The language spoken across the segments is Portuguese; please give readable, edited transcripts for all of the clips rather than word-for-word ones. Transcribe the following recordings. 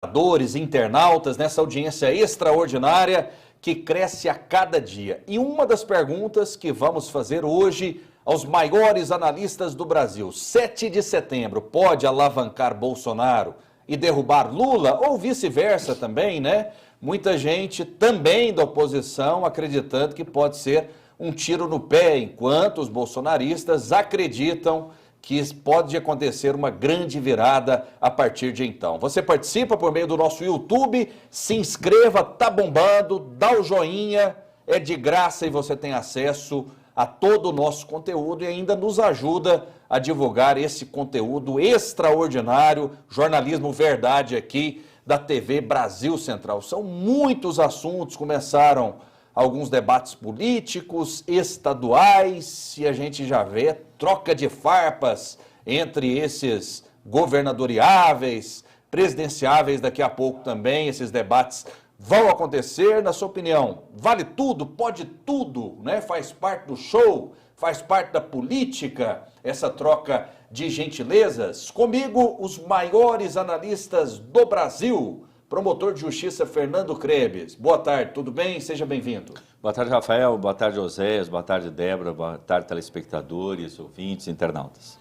telespectadores, internautas, nessa audiência extraordinária que cresce a cada dia. E uma das perguntas que vamos fazer hoje aos maiores analistas do Brasil: 7 de setembro pode alavancar Bolsonaro e derrubar Lula, ou vice-versa também, né? Muita gente também da oposição acreditando que pode ser um tiro no pé, enquanto os bolsonaristas acreditam que pode acontecer uma grande virada a partir de então. Você participa por meio do nosso YouTube, se inscreva, tá bombando, dá o joinha, é de graça e você tem acesso a todo o nosso conteúdo e ainda nos ajuda a divulgar esse conteúdo extraordinário, jornalismo verdade aqui da TV Brasil Central. São muitos assuntos, começaram alguns debates políticos, estaduais, e a gente já vê troca de farpas entre esses governadoriáveis, presidenciáveis, daqui a pouco também, esses debates vão acontecer. Na sua opinião, vale tudo, pode tudo, né? Faz parte do show, faz parte da política, essa troca de gentilezas? Comigo, os maiores analistas do Brasil. Promotor de Justiça Fernando Krebs. Boa tarde, tudo bem? Seja bem-vindo. Boa tarde, Rafael. Boa tarde, Oséias. Boa tarde, Débora. Boa tarde, telespectadores, ouvintes, internautas.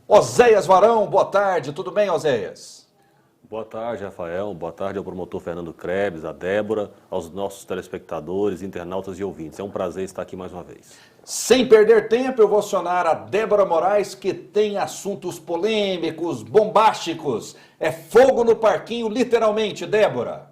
Oséias Varão, boa tarde. Tudo bem, Oséias? Boa tarde, Rafael. Boa tarde ao promotor Fernando Krebs, a Débora, aos nossos telespectadores, internautas e ouvintes. É um prazer estar aqui mais uma vez. Sem perder tempo, eu vou acionar a Débora Moraes, que tem assuntos polêmicos, bombásticos. É fogo no parquinho, literalmente, Débora.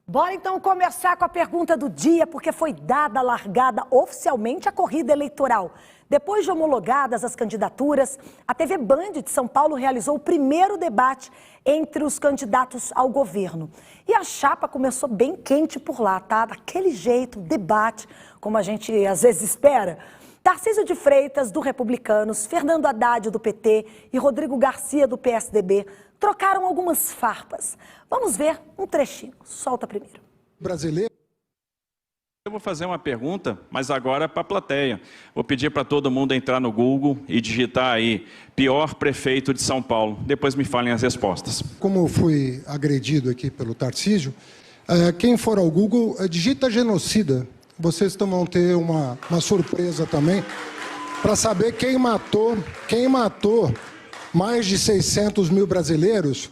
Bora então começar com a pergunta do dia, porque foi dada a largada oficialmente a corrida eleitoral. Depois de homologadas as candidaturas, a TV Band de São Paulo realizou o primeiro debate entre os candidatos ao governo. E a chapa começou bem quente por lá, tá? Daquele jeito, debate, como a gente às vezes espera. Tarcísio de Freitas, do Republicanos, Fernando Haddad, do PT e Rodrigo Garcia, do PSDB, trocaram algumas farpas. Vamos ver um trechinho. Solta primeiro. Brasileiro. Eu vou fazer uma pergunta, mas agora para a plateia. Vou pedir para todo mundo entrar no Google e digitar aí, pior prefeito de São Paulo. Depois me falem as respostas. Como eu fui agredido aqui pelo Tarcísio, quem for ao Google, digita genocida. Vocês vão ter uma surpresa também para saber quem matou mais de 600 mil brasileiros.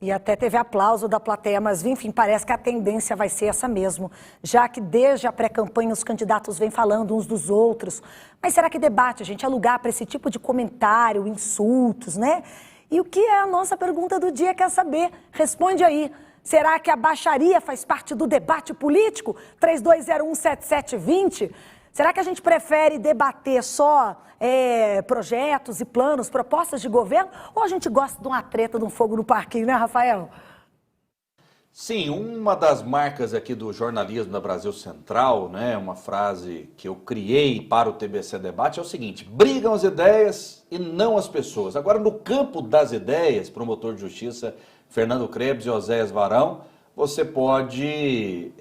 E até teve aplauso da plateia, mas enfim, parece que a tendência vai ser essa mesmo, já que desde a pré-campanha os candidatos vêm falando uns dos outros. Mas será que debate, a gente, é lugar para esse tipo de comentário, insultos, né? E o que é a nossa pergunta do dia, quer saber? Responde aí. Será que a baixaria faz parte do debate político? 32017720? Será que a gente prefere debater só projetos e planos, propostas de governo? Ou a gente gosta de uma treta, de um fogo no parquinho, né, Rafael? Sim, uma das marcas aqui do jornalismo da Brasil Central, né, uma frase que eu criei para o TBC Debate é o seguinte: brigam as ideias e não as pessoas. Agora, no campo das ideias, promotor de justiça Fernando Krebs e Oséias Varão, você pode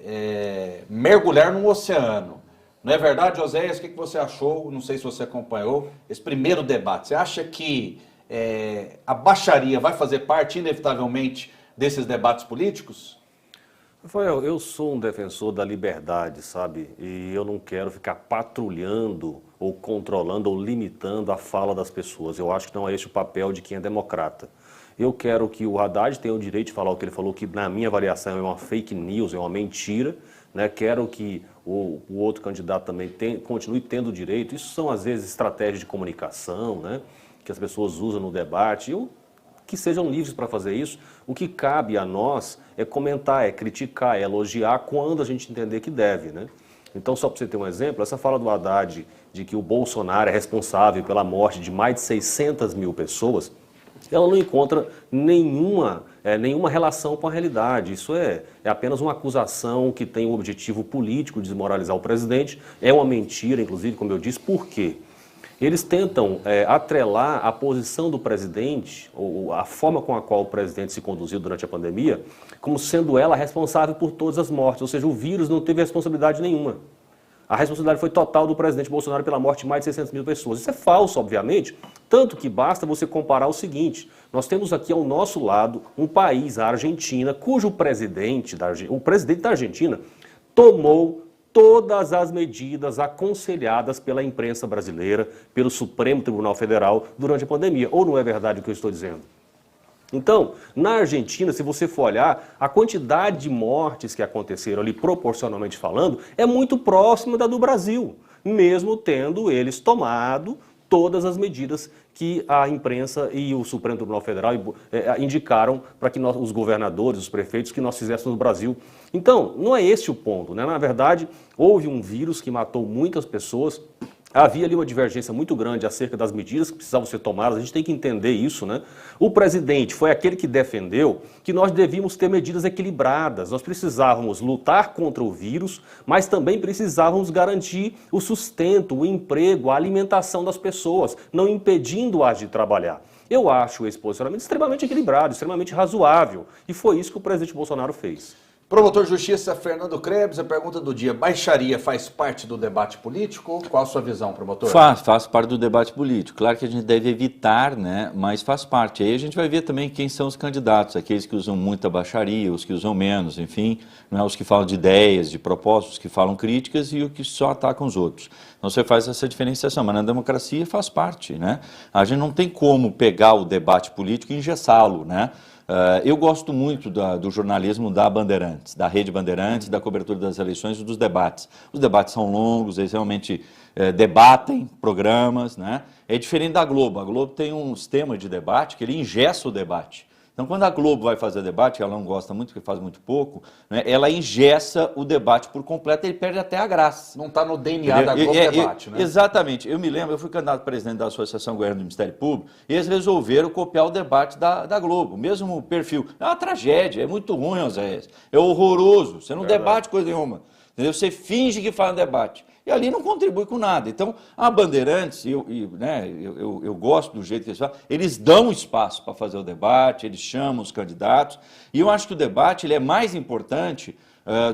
mergulhar num oceano. Não é verdade, Oséias? O que você achou? Não sei se você acompanhou esse primeiro debate. Você acha que a baixaria vai fazer parte, inevitavelmente, desses debates políticos? Rafael, eu sou um defensor da liberdade, sabe? E eu não quero ficar patrulhando ou controlando ou limitando a fala das pessoas. Eu acho que não é esse o papel de quem é democrata. Eu quero que o Haddad tenha o direito de falar o que ele falou, que na minha avaliação é uma fake news, é uma mentira. Né? Quero que o outro candidato também continue tendo o direito. Isso são, às vezes, estratégias de comunicação, né? Que as pessoas usam no debate. Que sejam livres para fazer isso. O que cabe a nós é comentar, é criticar, é elogiar quando a gente entender que deve. Né? Então, só para você ter um exemplo, essa fala do Haddad de que o Bolsonaro é responsável pela morte de mais de 600 mil pessoas, ela não encontra nenhuma relação com a realidade. Isso é apenas uma acusação que tem o objetivo político de desmoralizar o presidente. É uma mentira, inclusive, como eu disse. Por quê? Eles tentam atrelar a posição do presidente, ou a forma com a qual o presidente se conduziu durante a pandemia, como sendo ela responsável por todas as mortes. Ou seja, o vírus não teve responsabilidade nenhuma. A responsabilidade foi total do presidente Bolsonaro pela morte de mais de 600 mil pessoas. Isso é falso, obviamente, tanto que basta você comparar o seguinte: Nós temos aqui ao nosso lado um país, a Argentina, cujo presidente da Argentina tomou todas as medidas aconselhadas pela imprensa brasileira, pelo Supremo Tribunal Federal durante a pandemia. Ou não é verdade o que eu estou dizendo? Então, na Argentina, se você for olhar, a quantidade de mortes que aconteceram ali, proporcionalmente falando, é muito próxima da do Brasil, mesmo tendo eles tomado todas as medidas que a imprensa e o Supremo Tribunal Federal indicaram para que os governadores, os prefeitos, que nós fizéssemos no Brasil. Então, não é esse o ponto, né? Na verdade, houve um vírus que matou muitas pessoas. Havia ali uma divergência muito grande acerca das medidas que precisavam ser tomadas, a gente tem que entender isso, né? O presidente foi aquele que defendeu que nós devíamos ter medidas equilibradas, nós precisávamos lutar contra o vírus, mas também precisávamos garantir o sustento, o emprego, a alimentação das pessoas, não impedindo-as de trabalhar. Eu acho esse posicionamento extremamente equilibrado, extremamente razoável, e foi isso que o presidente Bolsonaro fez. Promotor de Justiça Fernando Krebs, a pergunta do dia: baixaria faz parte do debate político? Qual a sua visão, promotor? Faz parte do debate político. Claro que a gente deve evitar, né? Mas faz parte. Aí a gente vai ver também quem são os candidatos, aqueles que usam muita baixaria, os que usam menos, enfim, não é? Os que falam de ideias, de propósitos, que falam críticas e os que só atacam os outros. Então você faz essa diferenciação, mas na democracia faz parte, né? A gente não tem como pegar o debate político e engessá-lo, né? Eu gosto muito do jornalismo da Bandeirantes, da Rede Bandeirantes, da cobertura das eleições e dos debates. Os debates são longos, eles realmente debatem programas, né? É diferente da Globo. A Globo tem um sistema de debate que ele engessa o debate. Então, quando a Globo vai fazer debate, ela não gosta muito, porque faz muito pouco, né? Ela engessa o debate por completo e ele perde até a graça. Não está no DNA da Globo debate, né? Exatamente. Eu me lembro, eu fui candidato a presidente da Associação Goiana do Ministério Público e eles resolveram copiar o debate da Globo, mesmo perfil. É uma tragédia, é muito ruim, Oséias. É horroroso, você não debate coisa nenhuma. Entendeu? Você finge que faz um debate. E ali não contribui com nada. Então, a Bandeirantes, eu gosto do jeito que eles fazem, eles dão espaço para fazer o debate, eles chamam os candidatos, e eu acho que o debate ele é mais importante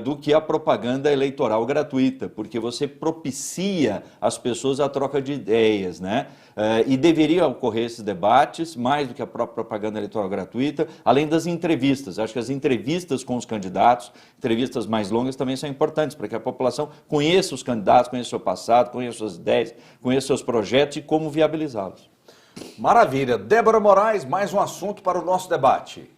do que a propaganda eleitoral gratuita, porque você propicia as pessoas a troca de ideias, né? E deveria ocorrer esses debates, mais do que a própria propaganda eleitoral gratuita, além das entrevistas. Acho que as entrevistas com os candidatos, entrevistas mais longas, também são importantes, para que a população conheça os candidatos, conheça o seu passado, conheça suas ideias, conheça seus projetos e como viabilizá-los. Maravilha. Débora Moraes, mais um assunto para o nosso debate.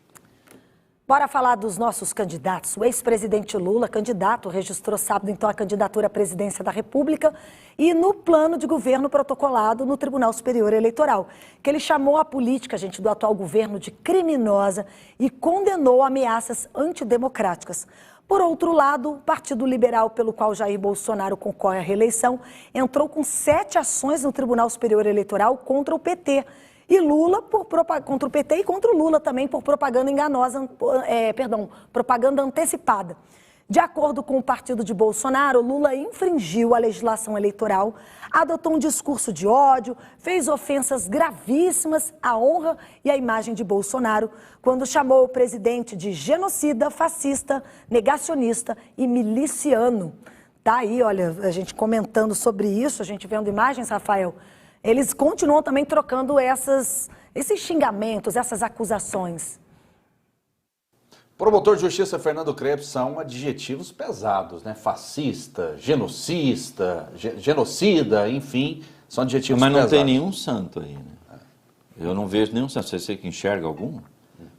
Bora falar dos nossos candidatos. O ex-presidente Lula, candidato, registrou sábado então a candidatura à presidência da República e no plano de governo protocolado no Tribunal Superior Eleitoral, que ele chamou a política, gente, do atual governo de criminosa e condenou ameaças antidemocráticas. Por outro lado, o Partido Liberal, pelo qual Jair Bolsonaro concorre à reeleição, entrou com 7 ações no Tribunal Superior Eleitoral contra o PT. E Lula contra o PT e contra o Lula também por propaganda enganosa, propaganda antecipada. De acordo com o partido de Bolsonaro, Lula infringiu a legislação eleitoral, adotou um discurso de ódio, fez ofensas gravíssimas à honra e à imagem de Bolsonaro, quando chamou o presidente de genocida, fascista, negacionista e miliciano. Tá aí, olha, a gente comentando sobre isso, a gente vendo imagens, Rafael. Eles continuam também trocando esses xingamentos, essas acusações. Promotor de Justiça Fernando Krebs, são adjetivos pesados, né? Fascista, genocida, enfim, são adjetivos pesados. Mas não tem nenhum santo aí, né? Eu não vejo nenhum santo. Você que enxerga algum?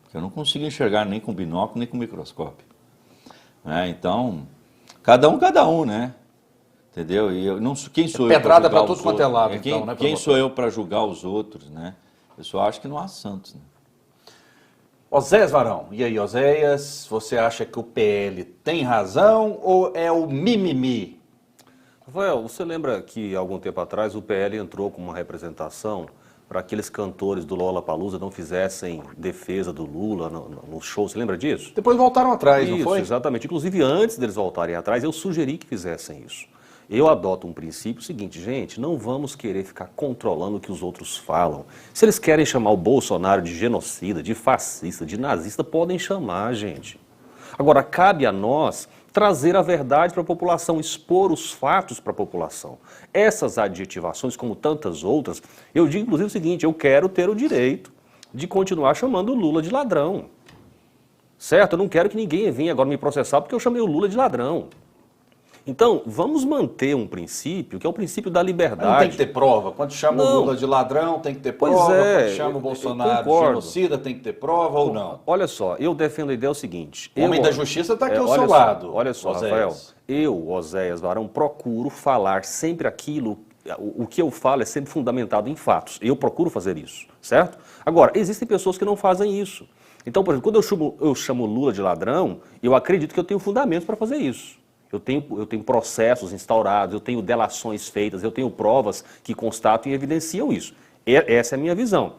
Porque eu não consigo enxergar nem com binóculo, nem com microscópio. Então, cada um, né? Entendeu? E eu não, quem sou eu para julgar pedrada para tudo quanto é lado, então, né? Quem sou eu para julgar os outros, né? Eu só acho que não há santos, né? Oséias Varão, e aí, Oséias, você acha que o PL tem razão ou é o mimimi? Rafael, você lembra que algum tempo atrás o PL entrou com uma representação para aqueles cantores do Lollapalooza não fizessem defesa do Lula no show, você lembra disso? Depois voltaram atrás, Isso, não foi? Exatamente. Inclusive, antes deles voltarem atrás, eu sugeri que fizessem isso. Eu adoto um princípio seguinte, gente, não vamos querer ficar controlando o que os outros falam. Se eles querem chamar o Bolsonaro de genocida, de fascista, de nazista, podem chamar, gente. Agora, cabe a nós trazer a verdade para a população, expor os fatos para a população. Essas adjetivações, como tantas outras, eu digo inclusive o seguinte, eu quero ter o direito de continuar chamando o Lula de ladrão. Certo? Eu não quero que ninguém venha agora me processar porque eu chamei o Lula de ladrão. Então, vamos manter um princípio, que é o princípio da liberdade. Não tem que ter prova. Quando chama o Lula de ladrão, tem que ter prova. Quando chama o Bolsonaro de genocida, tem que ter prova ou não? Olha só, eu defendo a ideia seguinte. O homem da justiça está aqui ao seu lado. Olha só, Rafael. Eu, Oséias Varão, procuro falar sempre aquilo, o que eu falo é sempre fundamentado em fatos. Eu procuro fazer isso, certo? Agora, existem pessoas que não fazem isso. Então, por exemplo, quando eu chamo Lula de ladrão, eu acredito que eu tenho fundamentos para fazer isso. Eu tenho processos instaurados, eu tenho delações feitas, eu tenho provas que constatam e evidenciam isso. Essa é a minha visão.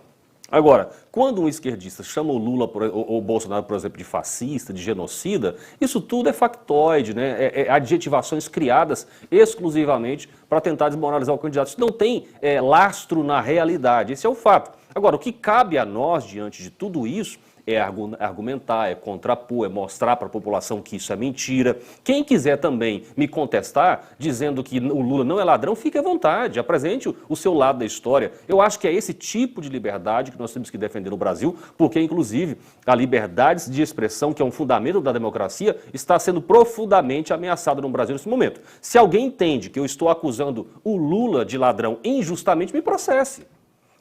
Agora, quando um esquerdista chama o Lula ou o Bolsonaro, por exemplo, de fascista, de genocida, isso tudo é factoide, né? É adjetivações criadas exclusivamente para tentar desmoralizar o candidato. Isso não tem lastro na realidade, esse é o fato. Agora, o que cabe a nós diante de tudo isso é argumentar, é contrapor, é mostrar para a população que isso é mentira. Quem quiser também me contestar, dizendo que o Lula não é ladrão, fique à vontade, apresente o seu lado da história. Eu acho que é esse tipo de liberdade que nós temos que defender no Brasil, porque, inclusive, a liberdade de expressão, que é um fundamento da democracia, está sendo profundamente ameaçada no Brasil nesse momento. Se alguém entende que eu estou acusando o Lula de ladrão injustamente, me processe.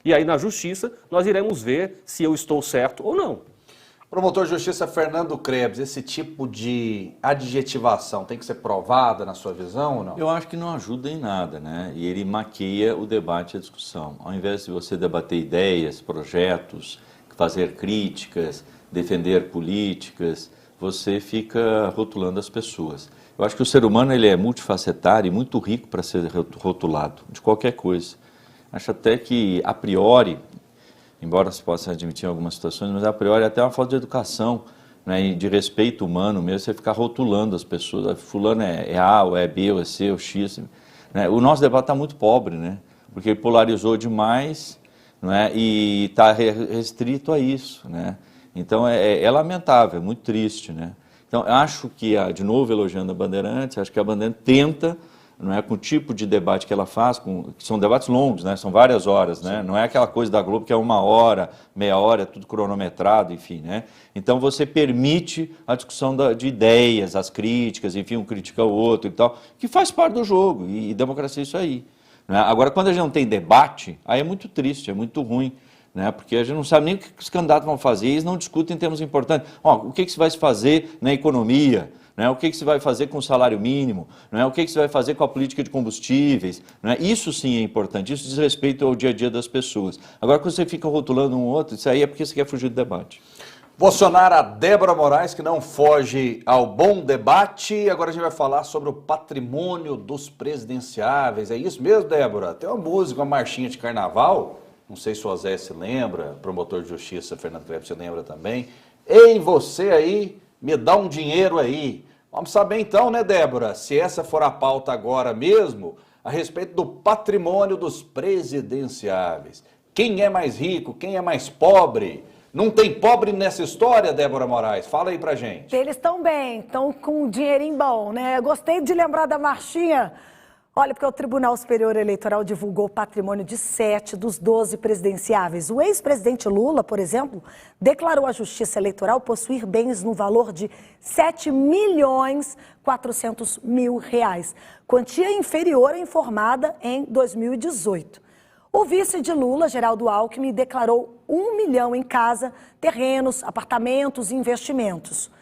E aí, na justiça, nós iremos ver se eu estou certo ou não. Promotor de Justiça Fernando Krebs, esse tipo de adjetivação tem que ser provada na sua visão ou não? Eu acho que não ajuda em nada, né? E ele maqueia o debate e a discussão. Ao invés de você debater ideias, projetos, fazer críticas, defender políticas, você fica rotulando as pessoas. Eu acho que o ser humano ele é multifacetário e muito rico para ser rotulado de qualquer coisa. Acho até que, a priori, embora se possa admitir em algumas situações, mas a priori até uma falta de educação, né, e de respeito humano mesmo, você ficar rotulando as pessoas. Fulano é A, ou é B, ou é C, ou X. Né? O nosso debate está muito pobre, né? Porque ele polarizou demais, não é? E está restrito a isso. Né? Então é lamentável, é muito triste. Né? Então acho que, de novo elogiando a Bandeirantes, acho que a Bandeirantes tenta, não é, com o tipo de debate que ela faz, que são debates longos, né, são várias horas, né, não é aquela coisa da Globo que é 1 hora, meia hora, é tudo cronometrado, enfim, né, então você permite a discussão de ideias, as críticas, enfim, um critica o outro e tal, que faz parte do jogo, e democracia é isso aí. Né? Agora, quando a gente não tem debate, aí é muito triste, é muito ruim, né, porque a gente não sabe nem o que os candidatos vão fazer, eles não discutem em termos importantes. O que se vai fazer na economia? Né? O que se vai fazer com o salário mínimo? Né? O que se vai fazer com a política de combustíveis? Né? Isso sim é importante, isso diz respeito ao dia a dia das pessoas. Agora, quando você fica rotulando um outro, isso aí é porque você quer fugir do debate. Bolsonaro, a Débora Moraes, que não foge ao bom debate. Agora a gente vai falar sobre o patrimônio dos presidenciáveis. É isso mesmo, Débora? Tem uma música, uma marchinha de carnaval. Não sei se o Osé se lembra, promotor de justiça, Fernando Krebs, se lembra também. Ei, você aí, me dá um dinheiro aí. Vamos saber então, né, Débora, se essa for a pauta agora mesmo, a respeito do patrimônio dos presidenciáveis. Quem é mais rico, quem é mais pobre? Não tem pobre nessa história, Débora Moraes? Fala aí pra gente. Eles estão bem, estão com um dinheirinho bom, né? Gostei de lembrar da marchinha. Olha, porque o Tribunal Superior Eleitoral divulgou o patrimônio de 7 dos 12 presidenciáveis. O ex-presidente Lula, por exemplo, declarou à Justiça Eleitoral possuir bens no valor de R$ 7.400.000, quantia inferior à informada em 2018. O vice de Lula, Geraldo Alckmin, declarou 1 milhão em casa, terrenos, apartamentos e investimentos.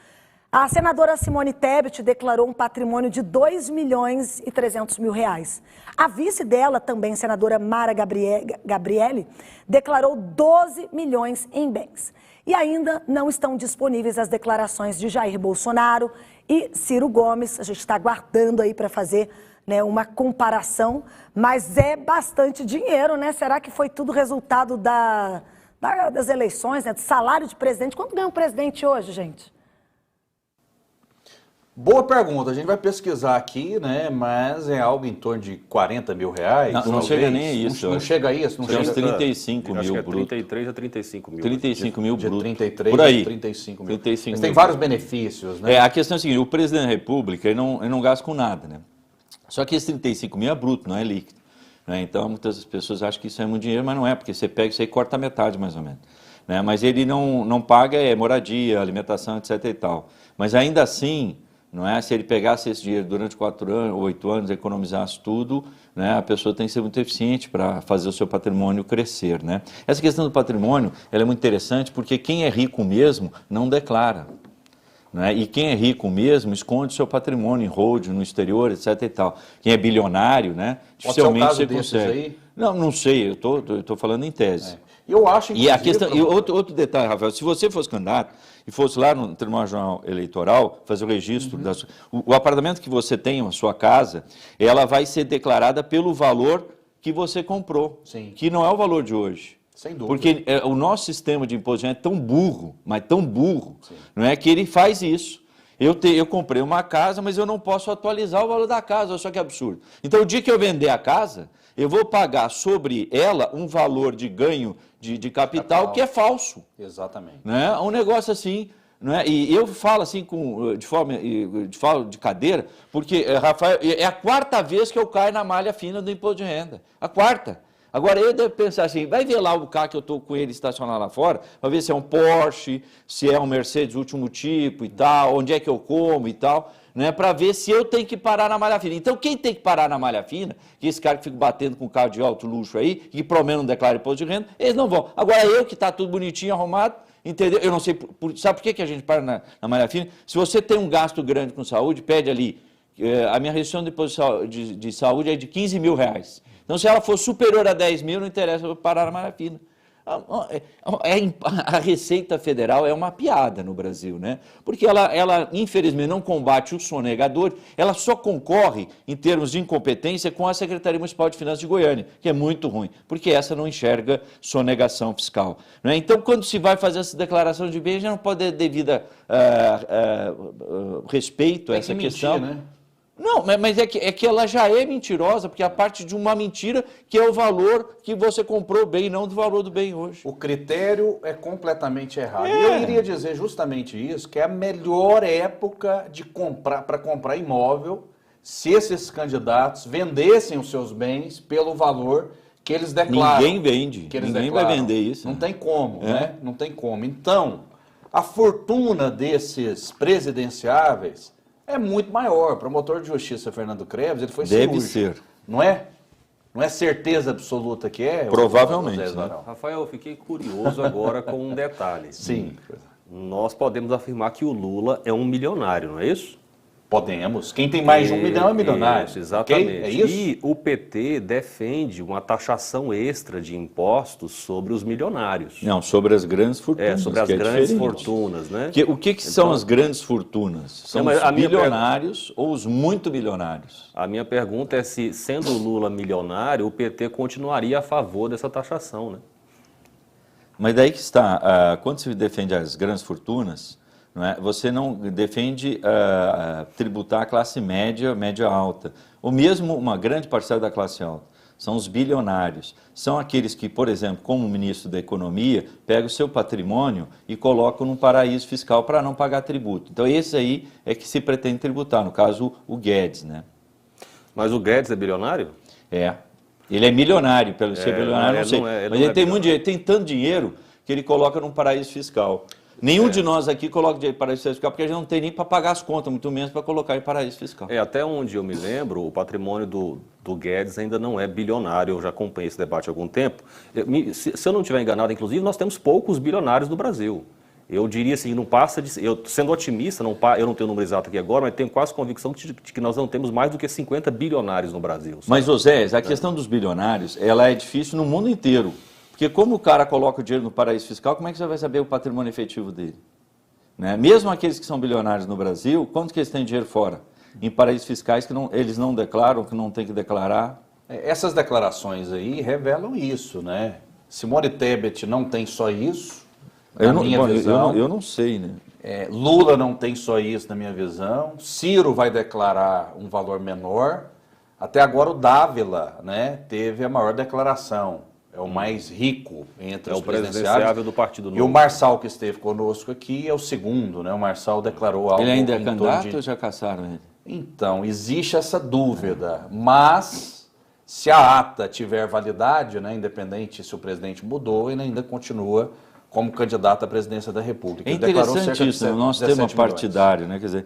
A senadora Simone Tebet declarou um patrimônio de R$ 2.300.000. A vice dela, também senadora Mara Gabriele, declarou 12 milhões em bens. E ainda não estão disponíveis as declarações de Jair Bolsonaro e Ciro Gomes. A gente está aguardando aí para fazer, né, uma comparação, mas é bastante dinheiro, né? Será que foi tudo resultado das eleições, né? Do salário de presidente? Quanto ganha um presidente hoje, gente? Boa pergunta, a gente vai pesquisar aqui, né? Mas é algo em torno de 40 mil reais. Não chega nem a isso. Não chega a isso, não chega chega uns 35 mil bruto. 33 a 35 mil. 35 mil de bruto. 33 por aí. a 35 mil. 35 mas mil tem vários benefícios, né? A questão é a seguinte, o presidente da República ele não gasta com nada, né? Só que esse 35 mil é bruto, não é líquido. Né? Então, muitas pessoas acham que isso é muito dinheiro, mas não é, porque você pega isso aí e corta a metade, mais ou menos. né? Mas ele não paga moradia, alimentação, etc. e tal. Mas ainda assim, não é? Se ele pegasse esse dinheiro durante 4 anos, 8 anos, economizasse tudo, né? A pessoa tem que ser muito eficiente para fazer o seu patrimônio crescer, né? Essa questão do patrimônio, ela é muito interessante porque quem é rico mesmo não declara. Né? E quem é rico mesmo esconde seu patrimônio em holding, no exterior, etc. e tal. Quem é bilionário, né? Dificilmente você consegue. Aí? Não sei, eu estou falando em tese. Eu acho, e a questão, e outro detalhe, Rafael, se você fosse candidato e fosse lá no Tribunal Regional Eleitoral fazer o registro, o apartamento que você tem, a sua casa, ela vai ser declarada pelo valor que você comprou, Sim. que não é o valor de hoje. Sem dúvida. Porque o nosso sistema de imposto de renda é tão burro, mas tão burro, não é que ele faz isso. Eu comprei uma casa, mas eu não posso atualizar o valor da casa, olha só que absurdo. Então, o dia que eu vender a casa, eu vou pagar sobre ela um valor de ganho de capital que é falso. Exatamente. Né? Um negócio assim, não é? E eu falo assim falo de cadeira, porque, Rafael, é a 4ª vez que eu caio na malha fina do imposto de renda. A 4ª. Agora, eu devo pensar assim, vai ver lá o carro que eu estou com ele estacionado lá fora, para ver se é um Porsche, se é um Mercedes último tipo e tal, onde é que eu como e tal, né, para ver se eu tenho que parar na malha fina. Então, quem tem que parar na malha fina, que esse cara que fica batendo com carro de alto luxo aí, que pelo menos não declara imposto de renda, eles não vão. Agora, eu que está tudo bonitinho, arrumado, entendeu? Eu não sei, sabe por que a gente para na malha fina? Se você tem um gasto grande com saúde, pede ali, a minha restrição de imposto de saúde é de R$15 mil. Então, se ela for superior a 10 mil, não interessa eu parar na malha fina. A Receita Federal é uma piada no Brasil, né? Porque ela, infelizmente, não combate o sonegador, ela só concorre, em termos de incompetência, com a Secretaria Municipal de Finanças de Goiânia, que é muito ruim, porque essa não enxerga sonegação fiscal. Né? Então, quando se vai fazer essa declaração de bem, já não pode ter devida respeito a essa questão. Mentir, né? Não, mas é que ela já é mentirosa, porque é a parte de uma mentira que é o valor que você comprou o bem, não do valor do bem hoje. O critério é completamente errado. E eu iria dizer justamente isso, que é a melhor época de para comprar imóvel se esses candidatos vendessem os seus bens pelo valor que eles declaram. Ninguém vende, ninguém vai vender isso. Não tem como, né? Não tem como. Então, a fortuna desses presidenciáveis é muito maior. O promotor de justiça, Fernando Kreves, ele foi cirúrgico. Deve ser. Não é? Não é certeza absoluta que é? Provavelmente. Né? Rafael, eu fiquei curioso agora com um detalhe. Sim. Nós podemos afirmar que o Lula é um milionário, não é isso? Podemos. Quem tem mais de 1 milhão é milionário. Isso, exatamente. Okay? É isso? E o PT defende uma taxação extra de impostos sobre os milionários. Não, sobre as grandes fortunas. Sobre as grandes fortunas, né? O que são as grandes fortunas? São os bilionários ou os muito bilionários? A minha pergunta é se, sendo o Lula milionário, o PT continuaria a favor dessa taxação, né? Mas daí que está, quando se defende as grandes fortunas, não é, você não defende tributar a classe média, média alta, ou mesmo uma grande parcela da classe alta. São os bilionários. São aqueles que, por exemplo, como ministro da Economia, pegam o seu patrimônio e colocam num paraíso fiscal para não pagar tributo. Então, esse aí é que se pretende tributar, no caso, o Guedes, né? Mas o Guedes é bilionário? É. Ele é milionário, pelo ser bilionário, não sei. Mas ele tem muito dinheiro, tem tanto dinheiro que ele coloca num paraíso fiscal. Nenhum de nós aqui coloca dinheiro em paraíso fiscal, porque a gente não tem nem para pagar as contas, muito menos para colocar em paraíso fiscal. Até onde eu me lembro, o patrimônio do Guedes ainda não é bilionário, eu já acompanhei esse debate há algum tempo. Se eu não estiver enganado, inclusive, nós temos poucos bilionários no Brasil. Eu diria assim, não passa de... Eu, sendo otimista, eu não tenho o número exato aqui agora, mas tenho quase convicção de que nós não temos mais do que 50 bilionários no Brasil. Sabe? Mas, Osés, a questão dos bilionários, ela é difícil no mundo inteiro. Porque como o cara coloca o dinheiro no paraíso fiscal, como é que você vai saber o patrimônio efetivo dele? Né? Mesmo aqueles que são bilionários no Brasil, quanto que eles têm dinheiro fora? Em paraísos fiscais que eles não declaram, que não tem que declarar. Essas declarações aí revelam isso, né? Simone Tebet não tem só isso, na minha visão. Eu não sei, né? Lula não tem só isso, na minha visão. Ciro vai declarar um valor menor. Até agora o Dávila, né, teve a maior declaração. É o mais rico entre os presidenciáveis do Partido Novo. E o Marçal, que esteve conosco aqui, é o segundo, né? O Marçal declarou algo... Ele ainda é candidato ou já caçaram ele? Então, existe essa dúvida, mas se a ata tiver validade, né, independente se o presidente mudou, ele ainda continua como candidato à presidência da República. É Ele declarou cerca de interessantíssimo o nosso 17 tema milhões. partidário, né? Quer dizer,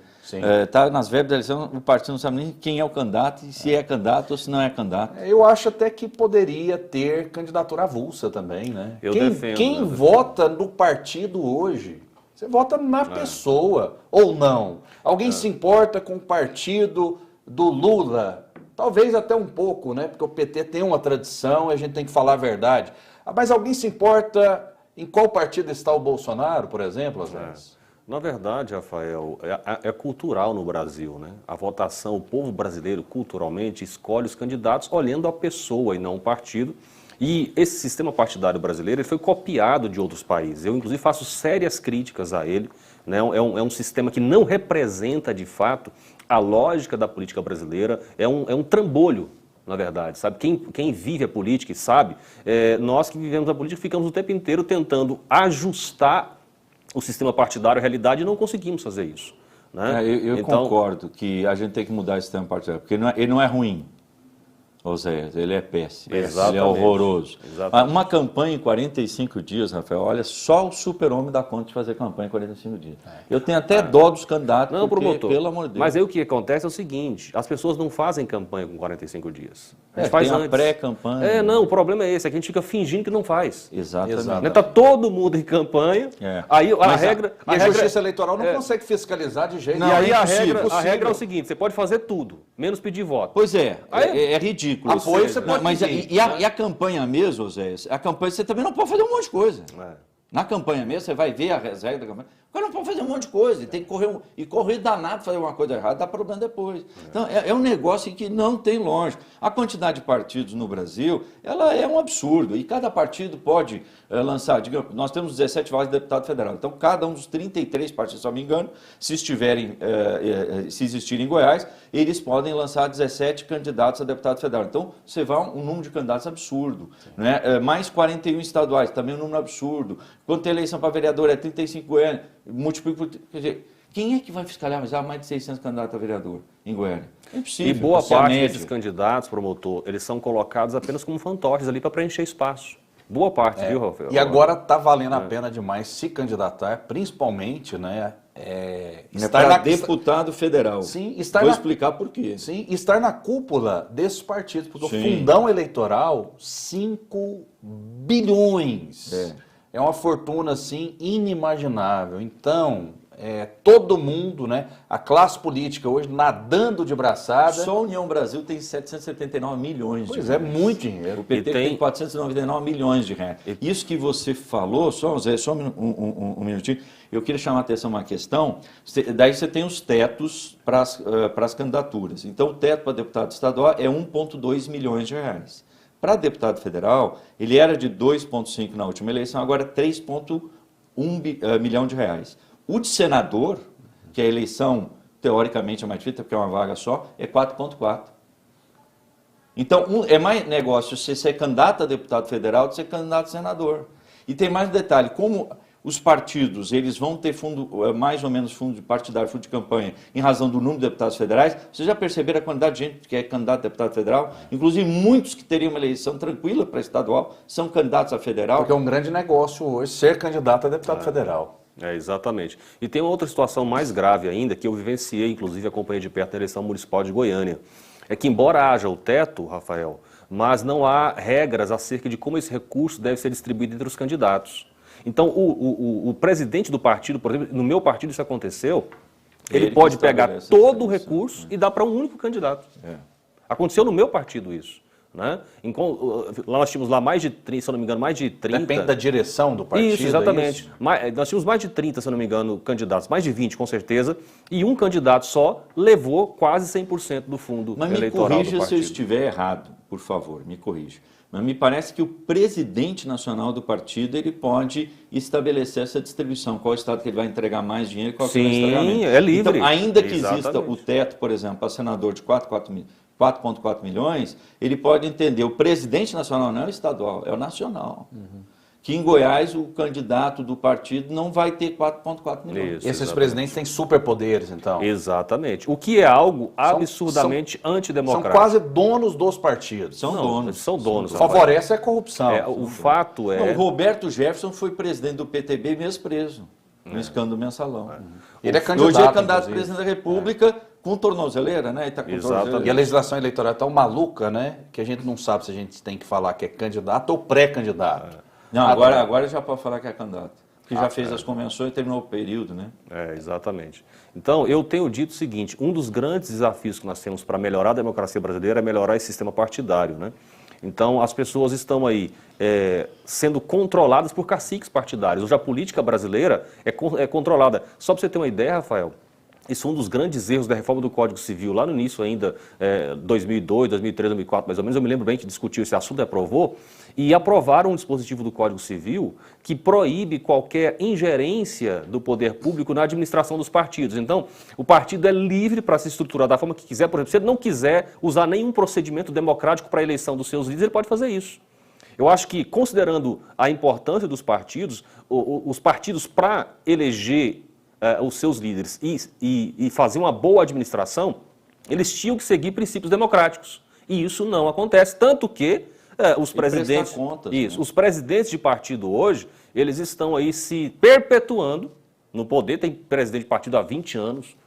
está nas verbas da eleição, o partido não sabe nem quem é o candidato e se é candidato ou se não é candidato. Eu acho até que poderia ter candidatura avulsa também, né? Eu quem defendo, quem eu defendo. vota no partido hoje, você vota na pessoa ou não. Alguém se importa com o partido do Lula? Talvez até um pouco, né? Porque o PT tem uma tradição e a gente tem que falar a verdade. Mas alguém se importa em qual partido está o Bolsonaro, por exemplo, às vezes? Na verdade, Rafael, é cultural no Brasil, né? A votação, o povo brasileiro, culturalmente, escolhe os candidatos olhando a pessoa e não o partido. E esse sistema partidário brasileiro ele foi copiado de outros países. Eu, inclusive, faço sérias críticas a ele. Né? É um sistema que não representa, de fato, a lógica da política brasileira. É um trambolho, na verdade. Sabe? Quem vive a política e sabe, nós que vivemos a política ficamos o tempo inteiro tentando ajustar o sistema partidário à realidade e não conseguimos fazer isso. Né? Eu Então, concordo que a gente tem que mudar esse sistema partidário, porque ele não é ruim. Oséias, ele é péssimo, Exatamente. ele é horroroso. Exatamente. Uma campanha em 45 dias, Rafael, olha, só o super-homem dá conta de fazer campanha em 45 dias. Eu tenho até dó dos candidatos, Não, porque, promotor. pelo amor de Deus. Mas aí o que acontece é o seguinte, as pessoas não fazem campanha com 45 dias. A gente tem faz a antes. pré-campanha. Não, o problema é esse, é que a gente fica fingindo que não faz. Exatamente. Exato. Né? Tá todo mundo em campanha, aí a regra... E a regra- Justiça Eleitoral não consegue fiscalizar de jeito E nenhum. aí é a impossível, regra é o seguinte, você pode fazer tudo, menos pedir voto. Pois é, Aí- é ridículo. Apoio Isso. você pode Mas pedir, e a campanha mesmo, Oséias, a campanha você também não pode fazer um monte de coisa. Na campanha mesmo, você vai ver a reserva da campanha. O cara não pode fazer um monte de coisa, ele tem que correr danado, fazer uma coisa errada, dá problema depois. Então, é um negócio que não tem lógica. A quantidade de partidos no Brasil, ela é um absurdo, e cada partido pode lançar, digamos, nós temos 17 vagas de deputado federal, então cada um dos 33 partidos, se não me engano, se existirem em Goiás, eles podem lançar 17 candidatos a deputado federal. Então, você vai um número de candidatos absurdo, né? Mais 41 estaduais, também um número absurdo. Quando tem eleição para vereador, é 35 Goiânia, multiplica por... Quer dizer, quem é que vai fiscalizar mais de 600 candidatos a vereador em Goiânia? É impossível. E boa Você é a parte média. desses candidatos, promotor, eles são colocados apenas como fantoches ali para preencher espaço. Boa parte, viu, Rafael? E agora está valendo a pena demais se candidatar, principalmente, né? Estar na deputado federal. Sim, estar Vou na- explicar por quê. Sim, estar na cúpula desses partidos, porque Sim. o fundão eleitoral, 5 bilhões. É uma fortuna, assim, inimaginável. Então, todo mundo, né, a classe política hoje nadando de braçada. Só a União Brasil tem 779 milhões de Pois reais. é, muito dinheiro. O PT E tem- tem 499 milhões de reais. Isso que você falou, só um minutinho, eu queria chamar a atenção uma questão. Daí você tem os tetos para as candidaturas. Então, o teto para deputado estadual é 1,2 milhões de reais. Para deputado federal, ele era de 2,5 na última eleição, agora é 3,1 milhão de reais. O de senador, que a eleição teoricamente é mais difícil, porque é uma vaga só, é 4,4. Então, é mais negócio você ser candidato a deputado federal do que ser candidato a senador. E tem mais um detalhe, como os partidos eles vão ter fundo, mais ou menos fundo partidário, fundo de campanha, em razão do número de deputados federais, vocês já perceberam a quantidade de gente que é candidato a deputado federal? Inclusive, muitos que teriam uma eleição tranquila para estadual são candidatos a federal. Porque é um grande negócio hoje ser candidato a deputado federal. Exatamente. E tem uma outra situação mais grave ainda, que eu vivenciei, inclusive acompanhei de perto na eleição municipal de Goiânia. É que embora haja o teto, Rafael, mas não há regras acerca de como esse recurso deve ser distribuído entre os candidatos. Então, o presidente do partido, por exemplo, no meu partido isso aconteceu, ele Ele pode que pegar estabelece todo o essa distribuição, recurso e dar para um único candidato. É. Aconteceu no meu partido isso. Né? Lá nós tínhamos lá mais de 30, se eu não me engano, mais de 30... Depende da direção do partido. Isso, exatamente. isso? Nós tínhamos mais de 30, se eu não me engano, candidatos, mais de 20 com certeza, e um candidato só levou quase 100% do fundo Mas me eleitoral do corrija se eu partido. estiver errado, por favor, me corrija. Mas me parece que o presidente nacional do partido ele pode estabelecer essa distribuição, qual estado que ele vai entregar mais dinheiro e qual que vai entregar menos. é livre. Então, ainda que exista Exatamente. o teto, por exemplo, para senador de 4,4 milhões, ele pode entender, o presidente nacional não é o estadual, é o nacional. que em Goiás o candidato do partido não vai ter 4,4 milhões. Isso, Esses exatamente. presidentes têm superpoderes, então. Exatamente. O que é algo absurdamente São antidemocrático. quase donos dos partidos. São Não, donos. São donos. Favorece a corrupção. O fato Não, é... o Roberto Jefferson foi presidente do PTB mesmo preso, no escândalo mensalão. Ele é candidato, Hoje é candidato a inclusive. presidente da República com tornozeleira, né? Ele tá com Exatamente. tornozeleira. E a legislação eleitoral é tão maluca, né? Que a gente não sabe se a gente tem que falar que é candidato ou pré-candidato. Não, agora já pode falar que é candidato. Porque já fez as convenções e terminou o período, né? Exatamente. Então, eu tenho dito o seguinte, um dos grandes desafios que nós temos para melhorar a democracia brasileira é melhorar esse sistema partidário, né? Então, as pessoas estão aí sendo controladas por caciques partidários. Hoje a política brasileira é controlada. Só para você ter uma ideia, Rafael, isso é um dos grandes erros da reforma do Código Civil, lá no início ainda, 2002, 2003, 2004, mais ou menos, eu me lembro bem que discutiu esse assunto, aprovou, e aprovaram um dispositivo do Código Civil que proíbe qualquer ingerência do poder público na administração dos partidos. Então, o partido é livre para se estruturar da forma que quiser. Por exemplo, se ele não quiser usar nenhum procedimento democrático para a eleição dos seus líderes, ele pode fazer isso. Eu acho que, considerando a importância dos partidos, os partidos para eleger os seus líderes e fazer uma boa administração, eles tinham que seguir princípios democráticos. E isso não acontece, tanto que os presidentes, contas, isso, né? os presidentes de partido hoje, eles estão aí se perpetuando no poder. Tem presidente de partido há 20 anos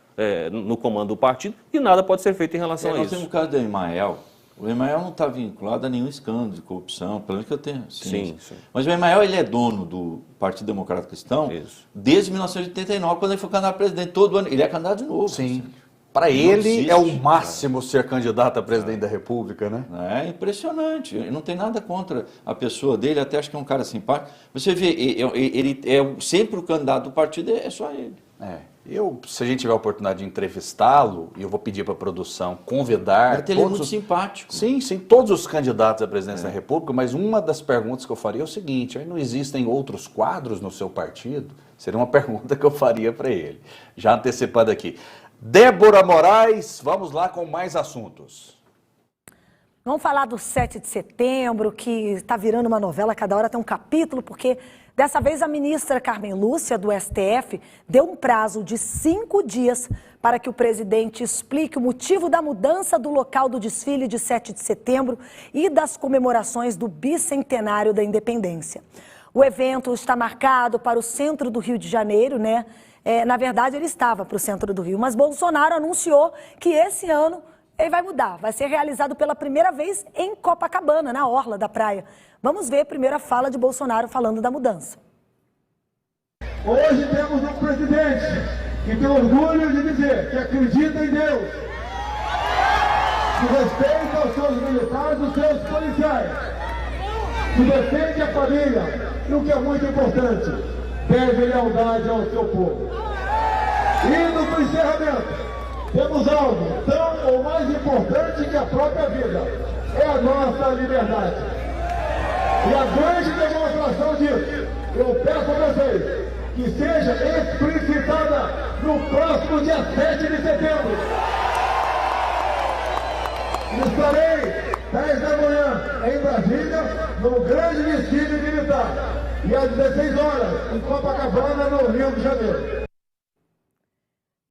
no comando do partido e nada pode ser feito em relação a Nós isso. temos o caso do Emael. O Emael não está vinculado a nenhum escândalo de corrupção, pelo menos que eu tenho ciência. Sim. Mas o Emael, ele é dono do Partido Democrata Cristão Isso. desde 1989, quando ele foi candidato a presidente. Todo ano, ele é candidato de novo. Sim. assim. Para Não ele existe, é o máximo ser candidato a presidente da República, né? É impressionante. Não tem nada contra a pessoa dele, até acho que é um cara simpático. Você vê, ele é sempre o candidato do partido, é só ele. Se a gente tiver a oportunidade de entrevistá-lo, e eu vou pedir para a produção convidar... Ele é muito simpático. Sim, todos os candidatos à presidência da República, mas uma das perguntas que eu faria é o seguinte, aí não existem outros quadros no seu partido? Seria uma pergunta que eu faria para ele, já antecipando aqui. Débora Moraes, vamos lá com mais assuntos. Vamos falar do 7 de setembro, que está virando uma novela, cada hora tem um capítulo, porque dessa vez a ministra Carmen Lúcia, do STF, deu um prazo de 5 dias para que o presidente explique o motivo da mudança do local do desfile de 7 de setembro e das comemorações do bicentenário da independência. O evento está marcado para o centro do Rio de Janeiro, né? Na verdade, ele estava para o centro do Rio, mas Bolsonaro anunciou que esse ano ele vai mudar, vai ser realizado pela primeira vez em Copacabana, na orla da praia. Vamos ver a primeira fala de Bolsonaro falando da mudança. Hoje temos um presidente que tem orgulho de dizer que acredita em Deus, que respeita os seus militares, os seus policiais, que defende a família e o que é muito importante, deve lealdade ao seu povo. Indo para o encerramento, temos algo tão ou mais importante que a própria vida, é a nossa liberdade. E a grande demonstração disso, eu peço a vocês que seja explicitada no próximo dia 7 de setembro. Estarei 10 da manhã em Brasília, no grande desfile militar, e às 16 horas em Copacabana, no Rio de Janeiro.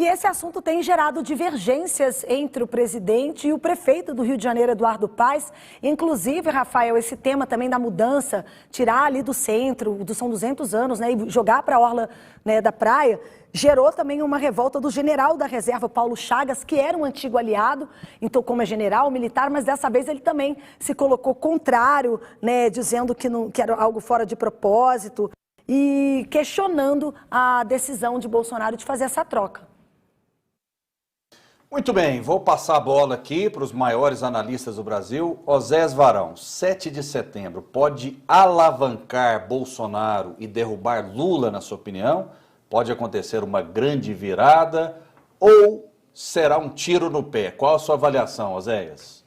E esse assunto tem gerado divergências entre o presidente e o prefeito do Rio de Janeiro, Eduardo Paes. Inclusive, Rafael, esse tema também da mudança, tirar ali do centro, são 200 anos, né, e jogar para a orla, né, da praia, gerou também uma revolta do general da reserva, Paulo Chagas, que era um antigo aliado, então como é general, militar, mas dessa vez ele também se colocou contrário, né, dizendo que era algo fora de propósito e questionando a decisão de Bolsonaro de fazer essa troca. Muito bem, vou passar a bola aqui para os maiores analistas do Brasil. Osés Varão, 7 de setembro pode alavancar Bolsonaro e derrubar Lula, na sua opinião? Pode acontecer uma grande virada ou será um tiro no pé? Qual a sua avaliação, Oséias?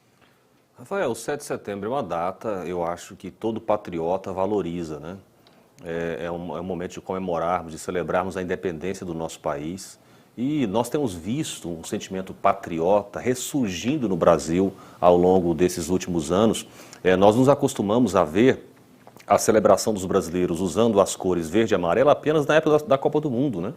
Rafael, o 7 de setembro é uma data, eu acho que todo patriota valoriza, né? É um momento de comemorarmos, de celebrarmos a independência do nosso país. E nós temos visto um sentimento patriota ressurgindo no Brasil ao longo desses últimos anos. Nós nos acostumamos a ver a celebração dos brasileiros usando as cores verde e amarela apenas na época da Copa do Mundo, né?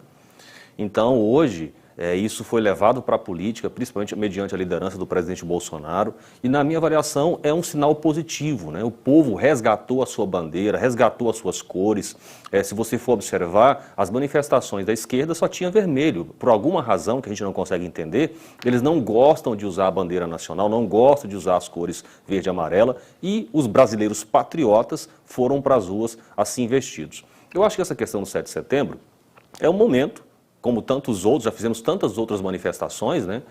Então, hoje, isso foi levado para a política, principalmente mediante a liderança do presidente Bolsonaro, e na minha avaliação é um sinal positivo, né? O povo resgatou a sua bandeira, resgatou as suas cores. Se você for observar, as manifestações da esquerda só tinha vermelho. Por alguma razão que a gente não consegue entender, eles não gostam de usar a bandeira nacional, não gostam de usar as cores verde e amarela, e os brasileiros patriotas foram para as ruas assim vestidos. Eu acho que essa questão do 7 de setembro é um momento, como tantos outros, já fizemos tantas outras manifestações, né,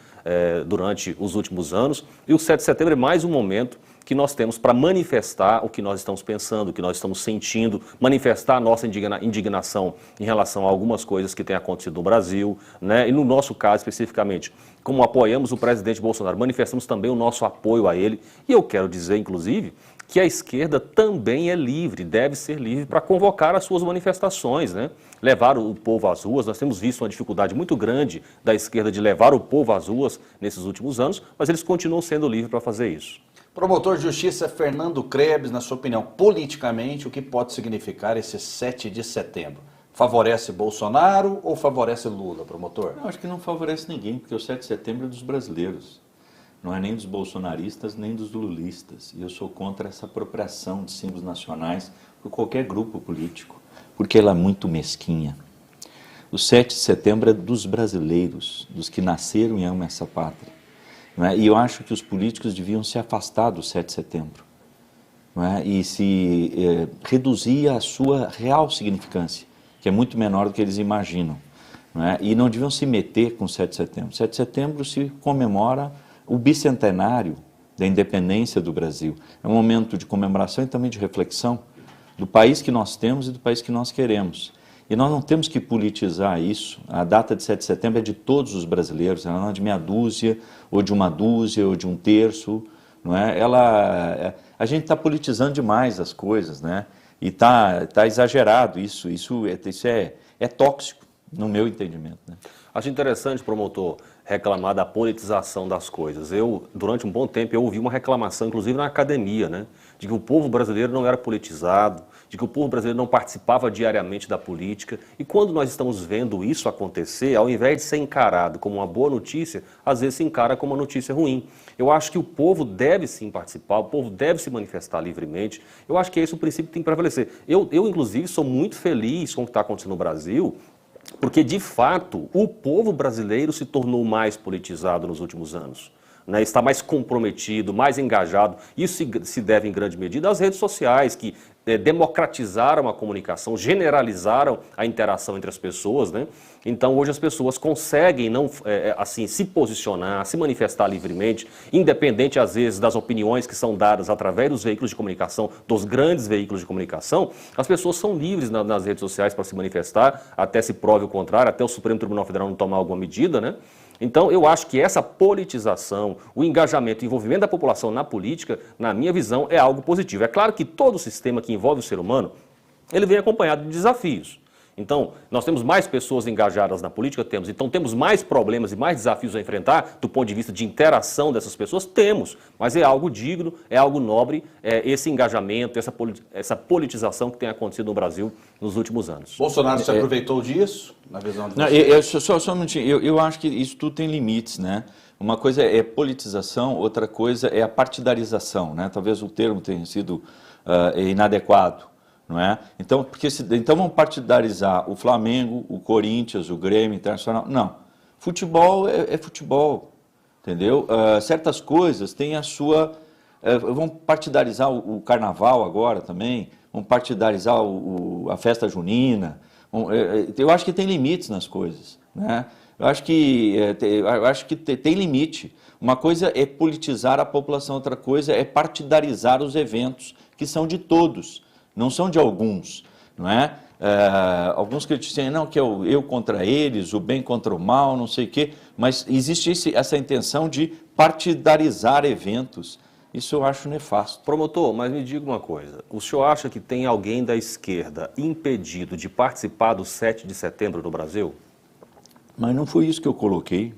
durante os últimos anos, e o 7 de setembro é mais um momento que nós temos para manifestar o que nós estamos pensando, o que nós estamos sentindo, manifestar a nossa indignação em relação a algumas coisas que têm acontecido no Brasil, né, e no nosso caso especificamente, como apoiamos o presidente Bolsonaro, manifestamos também o nosso apoio a ele, e eu quero dizer, inclusive, que a esquerda também é livre, deve ser livre para convocar as suas manifestações, né? Levar o povo às ruas. Nós temos visto uma dificuldade muito grande da esquerda de levar o povo às ruas nesses últimos anos, mas eles continuam sendo livres para fazer isso. Promotor de Justiça Fernando Krebs, na sua opinião, politicamente, o que pode significar esse 7 de setembro? Favorece Bolsonaro ou favorece Lula, promotor? Eu acho que não favorece ninguém, porque o 7 de setembro é dos brasileiros. Não é nem dos bolsonaristas, nem dos lulistas. E eu sou contra essa apropriação de símbolos nacionais por qualquer grupo político, porque ela é muito mesquinha. O 7 de setembro é dos brasileiros, dos que nasceram e amam essa pátria. Não é? E eu acho que os políticos deviam se afastar do 7 de setembro. Não é? E se reduzir a sua real significância, que é muito menor do que eles imaginam. Não é? E não deviam se meter com o 7 de setembro. O 7 de setembro se comemora o bicentenário da independência do Brasil. É um momento de comemoração e também de reflexão do país que nós temos e do país que nós queremos. E nós não temos que politizar isso. A data de 7 de setembro é de todos os brasileiros, ela não é de meia dúzia, ou de uma dúzia, ou de um terço. Não é? A gente está politizando demais as coisas, né? E está exagerado isso. Isso é tóxico, no meu entendimento, né? Acho interessante, promotor, reclamar da politização das coisas. Durante um bom tempo, eu ouvi uma reclamação, inclusive na academia, né, de que o povo brasileiro não era politizado, de que o povo brasileiro não participava diariamente da política. E quando nós estamos vendo isso acontecer, ao invés de ser encarado como uma boa notícia, às vezes se encara como uma notícia ruim. Eu acho que o povo deve sim participar, o povo deve se manifestar livremente. Eu acho que esse é o princípio que tem que prevalecer. Eu inclusive, sou muito feliz com o que está acontecendo no Brasil, porque, de fato, o povo brasileiro se tornou mais politizado nos últimos anos, né? Está mais comprometido, mais engajado. Isso se deve, em grande medida, às redes sociais, que democratizaram a comunicação, generalizaram a interação entre as pessoas, né? Então, hoje as pessoas conseguem assim, se posicionar, se manifestar livremente, independente, às vezes, das opiniões que são dadas através dos veículos de comunicação, dos grandes veículos de comunicação. As pessoas são livres nas redes sociais para se manifestar, até se prove o contrário, até o Supremo Tribunal Federal não tomar alguma medida, né? Então, eu acho que essa politização, o engajamento, o envolvimento da população na política, na minha visão, é algo positivo. É claro que todo sistema que envolve o ser humano, ele vem acompanhado de desafios. Então, nós temos mais pessoas engajadas na política? Temos. Então, temos mais problemas e mais desafios a enfrentar do ponto de vista de interação dessas pessoas? Temos. Mas é algo digno, é algo nobre, esse engajamento, essa politização que tem acontecido no Brasil nos últimos anos. Bolsonaro se aproveitou disso, na visão de você? Só um minutinho. Eu acho que isso tudo tem limites, né? Uma coisa é politização, outra coisa é a partidarização, né? Talvez o termo tenha sido inadequado. Não é? Então, então vamos partidarizar o Flamengo, o Corinthians, o Grêmio, Internacional. Não. Futebol é futebol, entendeu? Certas coisas têm a sua... vamos partidarizar o Carnaval agora também, vamos partidarizar a festa junina. Eu acho que tem limites nas coisas, né? Eu acho que tem limite. Uma coisa é politizar a população, outra coisa é partidarizar os eventos, que são de todos. Não são de alguns, não é? Alguns criticam, não, que é eu contra eles, o bem contra o mal, não sei o quê, mas existe essa intenção de partidarizar eventos. Isso eu acho nefasto. Promotor, mas me diga uma coisa, o senhor acha que tem alguém da esquerda impedido de participar do 7 de setembro no Brasil? Mas não foi isso que eu coloquei.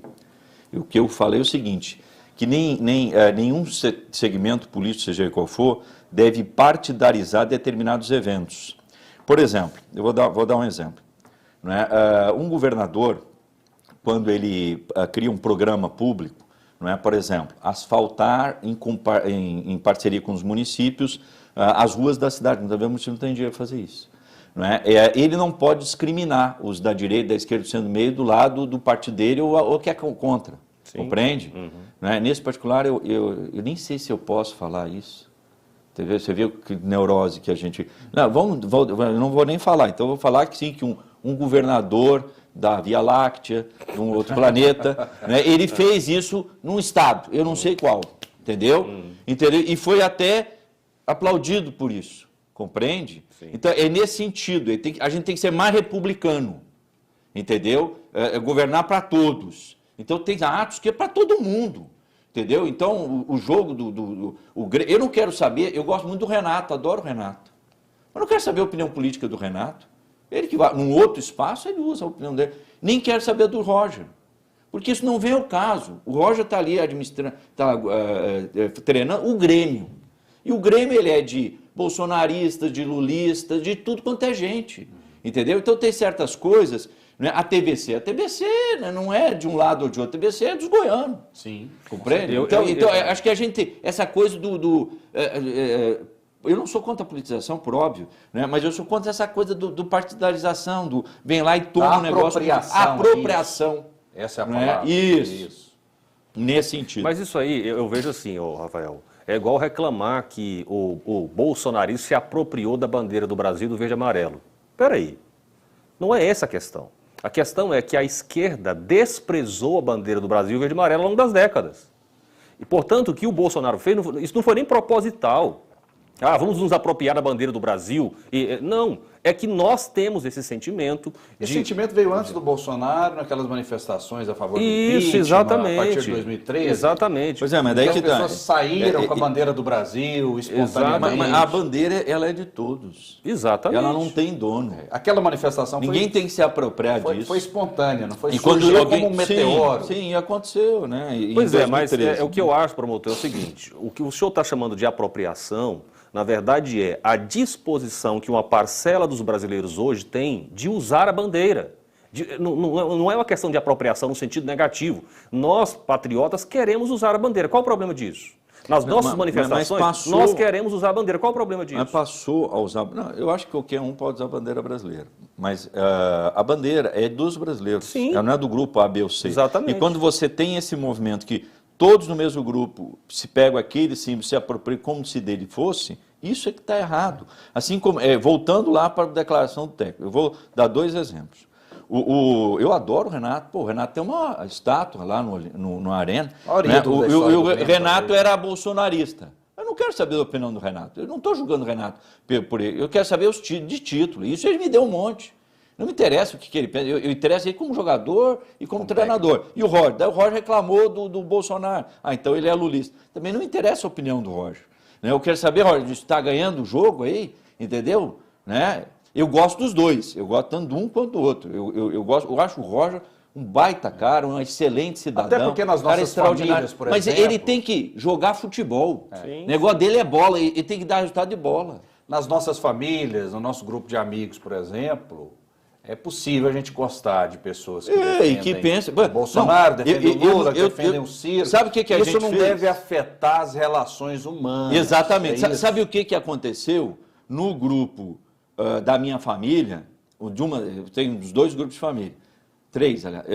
O que eu falei é o seguinte, que nenhum segmento político, seja ele qual for, deve partidarizar determinados eventos. Por exemplo, eu vou dar um exemplo. Não é? Um governador, quando ele cria um programa público, não é? Por exemplo, asfaltar em parceria com os municípios as ruas da cidade, muitas vezes o município não tem dinheiro para fazer isso. Não é? Ele não pode discriminar os da direita e da esquerda sendo meio do lado do partido dele ou que é contra. Sim. Compreende? Uhum. Não é? Nesse particular, eu nem sei se eu posso falar isso. Você viu que neurose que a gente... Não, não vou nem falar, então eu vou falar que sim, que um governador da Via Láctea, de um outro planeta, né, ele fez isso num estado, eu não sei qual, entendeu? Entendeu? E foi até aplaudido por isso. Compreende? Sim. Então, é nesse sentido, a gente tem que ser mais republicano, entendeu? Governar para todos. Então, tem atos que é para todo mundo, entendeu? Então, o jogo eu não quero saber, eu gosto muito do Renato, adoro o Renato. Mas não quero saber a opinião política do Renato. Ele que vai, num outro espaço, ele usa a opinião dele. Nem quero saber do Roger, porque isso não vem ao caso. O Roger está ali administrando, treinando o Grêmio. E o Grêmio, ele é de bolsonaristas, de lulistas, de tudo quanto é gente, entendeu? Então tem certas coisas, né? A TBC né, não é de um lado ou de outro, a TBC é dos goianos. Sim. Compreende? Então, acho que a gente, essa coisa eu não sou contra a politização, por óbvio, né? Mas eu sou contra essa coisa do partidarização, vem lá e toma um negócio. Apropriação. Isso. Essa é a palavra. Né? Isso. Nesse sentido. Mas isso aí, eu vejo assim, Rafael, é igual reclamar que o bolsonarismo se apropriou da bandeira do Brasil do verde e amarelo. Espera aí, não é essa a questão. A questão é que a esquerda desprezou a bandeira do Brasil verde e amarelo ao longo das décadas. E, portanto, o que o Bolsonaro fez, isso não foi nem proposital. Vamos nos apropriar da bandeira do Brasil. Não, é que nós temos esse sentimento. Esse sentimento veio antes do Bolsonaro, naquelas manifestações a favor do impeachment, exatamente. A partir de 2013. Exatamente. Pois é, mas daí então, as pessoas saíram com a bandeira do Brasil, espontaneamente. Mas a bandeira, ela é de todos. Exatamente. Ela não tem dono. Aquela manifestação Ninguém tem que se apropriar disso. Foi espontânea, não foi? Surgiu como um meteoro. Sim, aconteceu, né? Pois é, mas o que eu acho, promotor, é o seguinte, o que o senhor está chamando de apropriação, na verdade, é a disposição que uma parcela dos brasileiros hoje tem de usar a bandeira. Não é uma questão de apropriação no sentido negativo. Nós, patriotas, queremos usar a bandeira. Qual o problema disso? Nas nossas manifestações, nós queremos usar a bandeira. Qual o problema disso? Mas passou a usar... Não, eu acho que qualquer um pode usar a bandeira brasileira. Mas a bandeira é dos brasileiros. Sim. Ela não é do grupo A, B ou C. Exatamente. E quando você tem esse movimento que todos no mesmo grupo se pegam aquele símbolo, se apropriam como se dele fosse, isso é que está errado. Assim como, voltando lá para a declaração do técnico, eu vou dar 2 exemplos. Eu adoro o Renato. Pô, o Renato tem uma estátua lá no Arena. Né? O Renato era bolsonarista. Eu não quero saber da opinião do Renato. Eu não estou julgando o Renato por ele. Eu quero saber de título. Isso ele me deu um monte. Não me interessa o que ele pensa. Eu interesso ele como jogador e como treinador. E o Roger? Daí o Roger reclamou do Bolsonaro. Então ele é lulista. Também não me interessa a opinião do Roger. Eu quero saber, Roger, está ganhando o jogo aí? Entendeu? Né? Eu gosto dos dois. Eu gosto tanto de um quanto do outro. Eu acho o Roger um baita cara, um excelente cidadão. Até porque nas nossas famílias, por exemplo... Mas ele tem que jogar futebol. O negócio dele é bola. Ele tem que dar resultado de bola. Nas nossas famílias, no nosso grupo de amigos, por exemplo... É possível a gente gostar de pessoas que defendem que pensa, Bolsonaro, defendem o Lula, defendem o Ciro. Sabe o que a gente fez? Isso não deve afetar as relações humanas. Exatamente. Sabe o que aconteceu no grupo da minha família? Eu tenho 2 grupos de família. 3, aliás.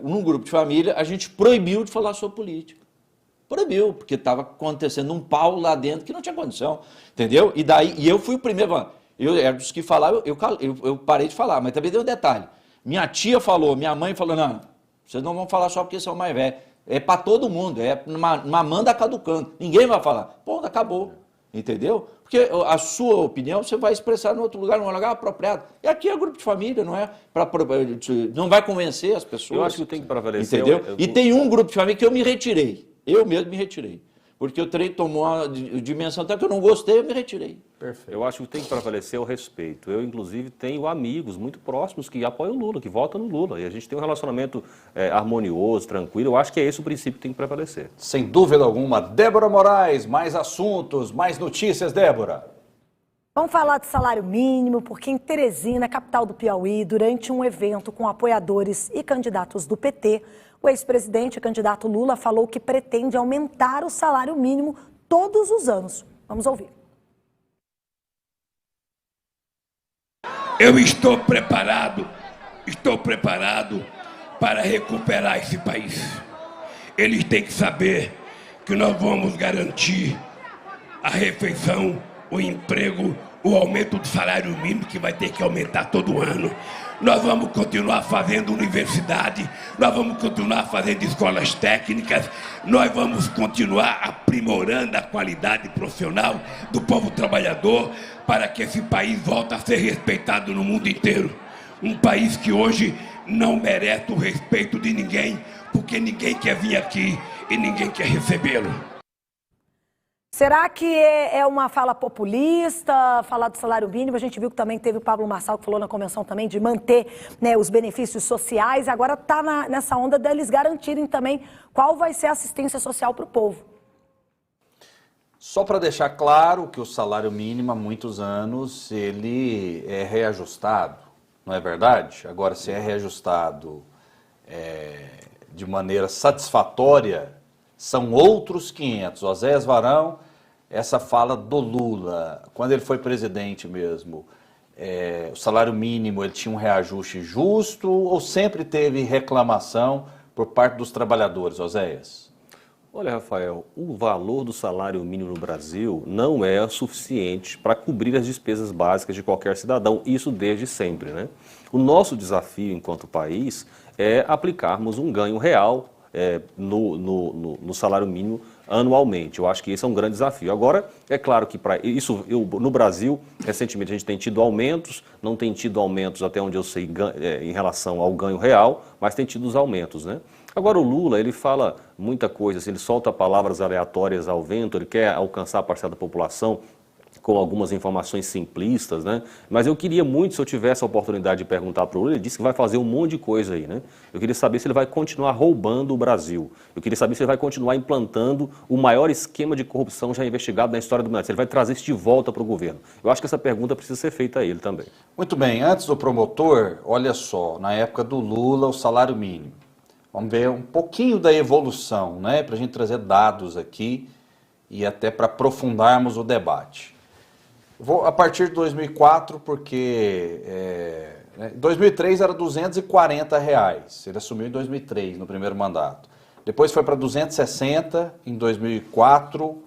Num grupo de família, a gente proibiu de falar sobre política. Proibiu, porque estava acontecendo um pau lá dentro que não tinha condição. Entendeu? E eu fui o primeiro... Eu era dos que falavam, eu parei de falar, mas também deu um detalhe. Minha tia falou, minha mãe falou, não, vocês não vão falar só porque são mais velhos. É para todo mundo, é uma manda caducando. Ninguém vai falar. Ponto, acabou. Entendeu? Porque a sua opinião você vai expressar em outro lugar, num lugar apropriado. E aqui é grupo de família, não é? Não vai convencer as pessoas. Eu acho que tem que prevalecer. Entendeu? E tem um grupo de família que eu me retirei. Eu mesmo me retirei. porque o trem tomou uma dimensão até que eu não gostei, eu me retirei. Perfeito. Eu acho que tem que prevalecer o respeito. Eu, inclusive, tenho amigos muito próximos que apoiam o Lula, que votam no Lula. E a gente tem um relacionamento harmonioso, tranquilo. Eu acho que é esse o princípio que tem que prevalecer. Sem dúvida alguma. Débora Moraes, mais assuntos, mais notícias, Débora. Vamos falar de salário mínimo, porque em Teresina, capital do Piauí, durante um evento com apoiadores e candidatos do PT, o ex-presidente e candidato Lula falou que pretende aumentar o salário mínimo todos os anos. Vamos ouvir. Eu estou preparado para recuperar esse país. Eles têm que saber que nós vamos garantir a refeição, o emprego, o aumento do salário mínimo, que vai ter que aumentar todo ano. Nós vamos continuar fazendo universidade, nós vamos continuar fazendo escolas técnicas, nós vamos continuar aprimorando a qualidade profissional do povo trabalhador para que esse país volte a ser respeitado no mundo inteiro. Um país que hoje não merece o respeito de ninguém, porque ninguém quer vir aqui e ninguém quer recebê-lo. Será que é uma fala populista, falar do salário mínimo? A gente viu que também teve o Pablo Marçal, que falou na convenção também de manter, né, os benefícios sociais. Agora está nessa onda deles garantirem também qual vai ser a assistência social para o povo. Só para deixar claro que o salário mínimo há muitos anos ele é reajustado, não é verdade? Agora, se é reajustado de maneira satisfatória, são outros 500. Oséias Varão, essa fala do Lula, quando ele foi presidente mesmo, o salário mínimo ele tinha um reajuste justo ou sempre teve reclamação por parte dos trabalhadores, Oséias? Olha, Rafael, o valor do salário mínimo no Brasil não é suficiente para cobrir as despesas básicas de qualquer cidadão, isso desde sempre, né? O nosso desafio enquanto país é aplicarmos um ganho real no salário mínimo anualmente. Eu acho que esse é um grande desafio. Agora, é claro que para isso, no Brasil, recentemente a gente tem tido aumentos, não tem tido aumentos até onde eu sei em relação ao ganho real, mas tem tido os aumentos, né? Agora o Lula, ele fala muita coisa, assim, ele solta palavras aleatórias ao vento, ele quer alcançar a parcela da população com algumas informações simplistas, né? Mas eu queria muito, se eu tivesse a oportunidade de perguntar para o Lula, ele disse que vai fazer um monte de coisa aí, né? Eu queria saber se ele vai continuar roubando o Brasil. Eu queria saber se ele vai continuar implantando o maior esquema de corrupção já investigado na história do Brasil. Se ele vai trazer isso de volta para o governo. Eu acho que essa pergunta precisa ser feita a ele também. Muito bem, antes do promotor, olha só, na época do Lula, o salário mínimo. Vamos ver um pouquinho da evolução, né? Para a gente trazer dados aqui e até para aprofundarmos o debate. Vou a partir de 2004, porque em 2003 era R$240, ele assumiu em 2003, no primeiro mandato. Depois foi para 260 em 2004,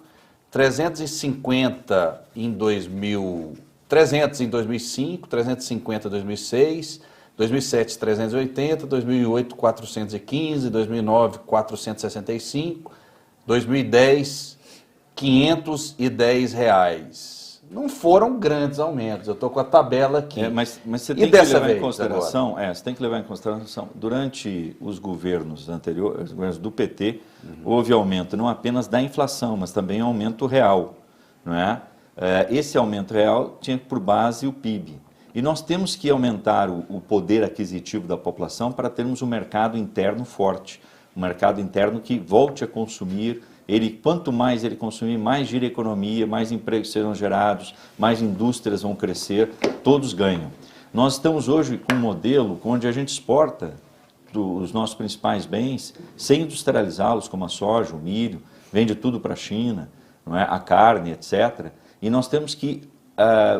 350 em 300 em 2005, 350 em 2006, 2007 380, 2008 415, 2009 465, 2010 R$510. Não foram grandes aumentos, eu estou com a tabela aqui. Mas você tem que levar em consideração, você tem que levar em consideração, durante os governos anteriores, os governos do PT, houve aumento não apenas da inflação, mas também aumento real, não é? Esse aumento real tinha por base o PIB. E nós temos que aumentar o poder aquisitivo da população para termos um mercado interno forte, um mercado interno que volte a consumir. Quanto mais ele consumir, mais gira a economia, mais empregos serão gerados, mais indústrias vão crescer, todos ganham. Nós estamos hoje com um modelo onde a gente exporta os nossos principais bens sem industrializá-los, como a soja, o milho, vende tudo para a China, não é? A carne, etc. E nós temos que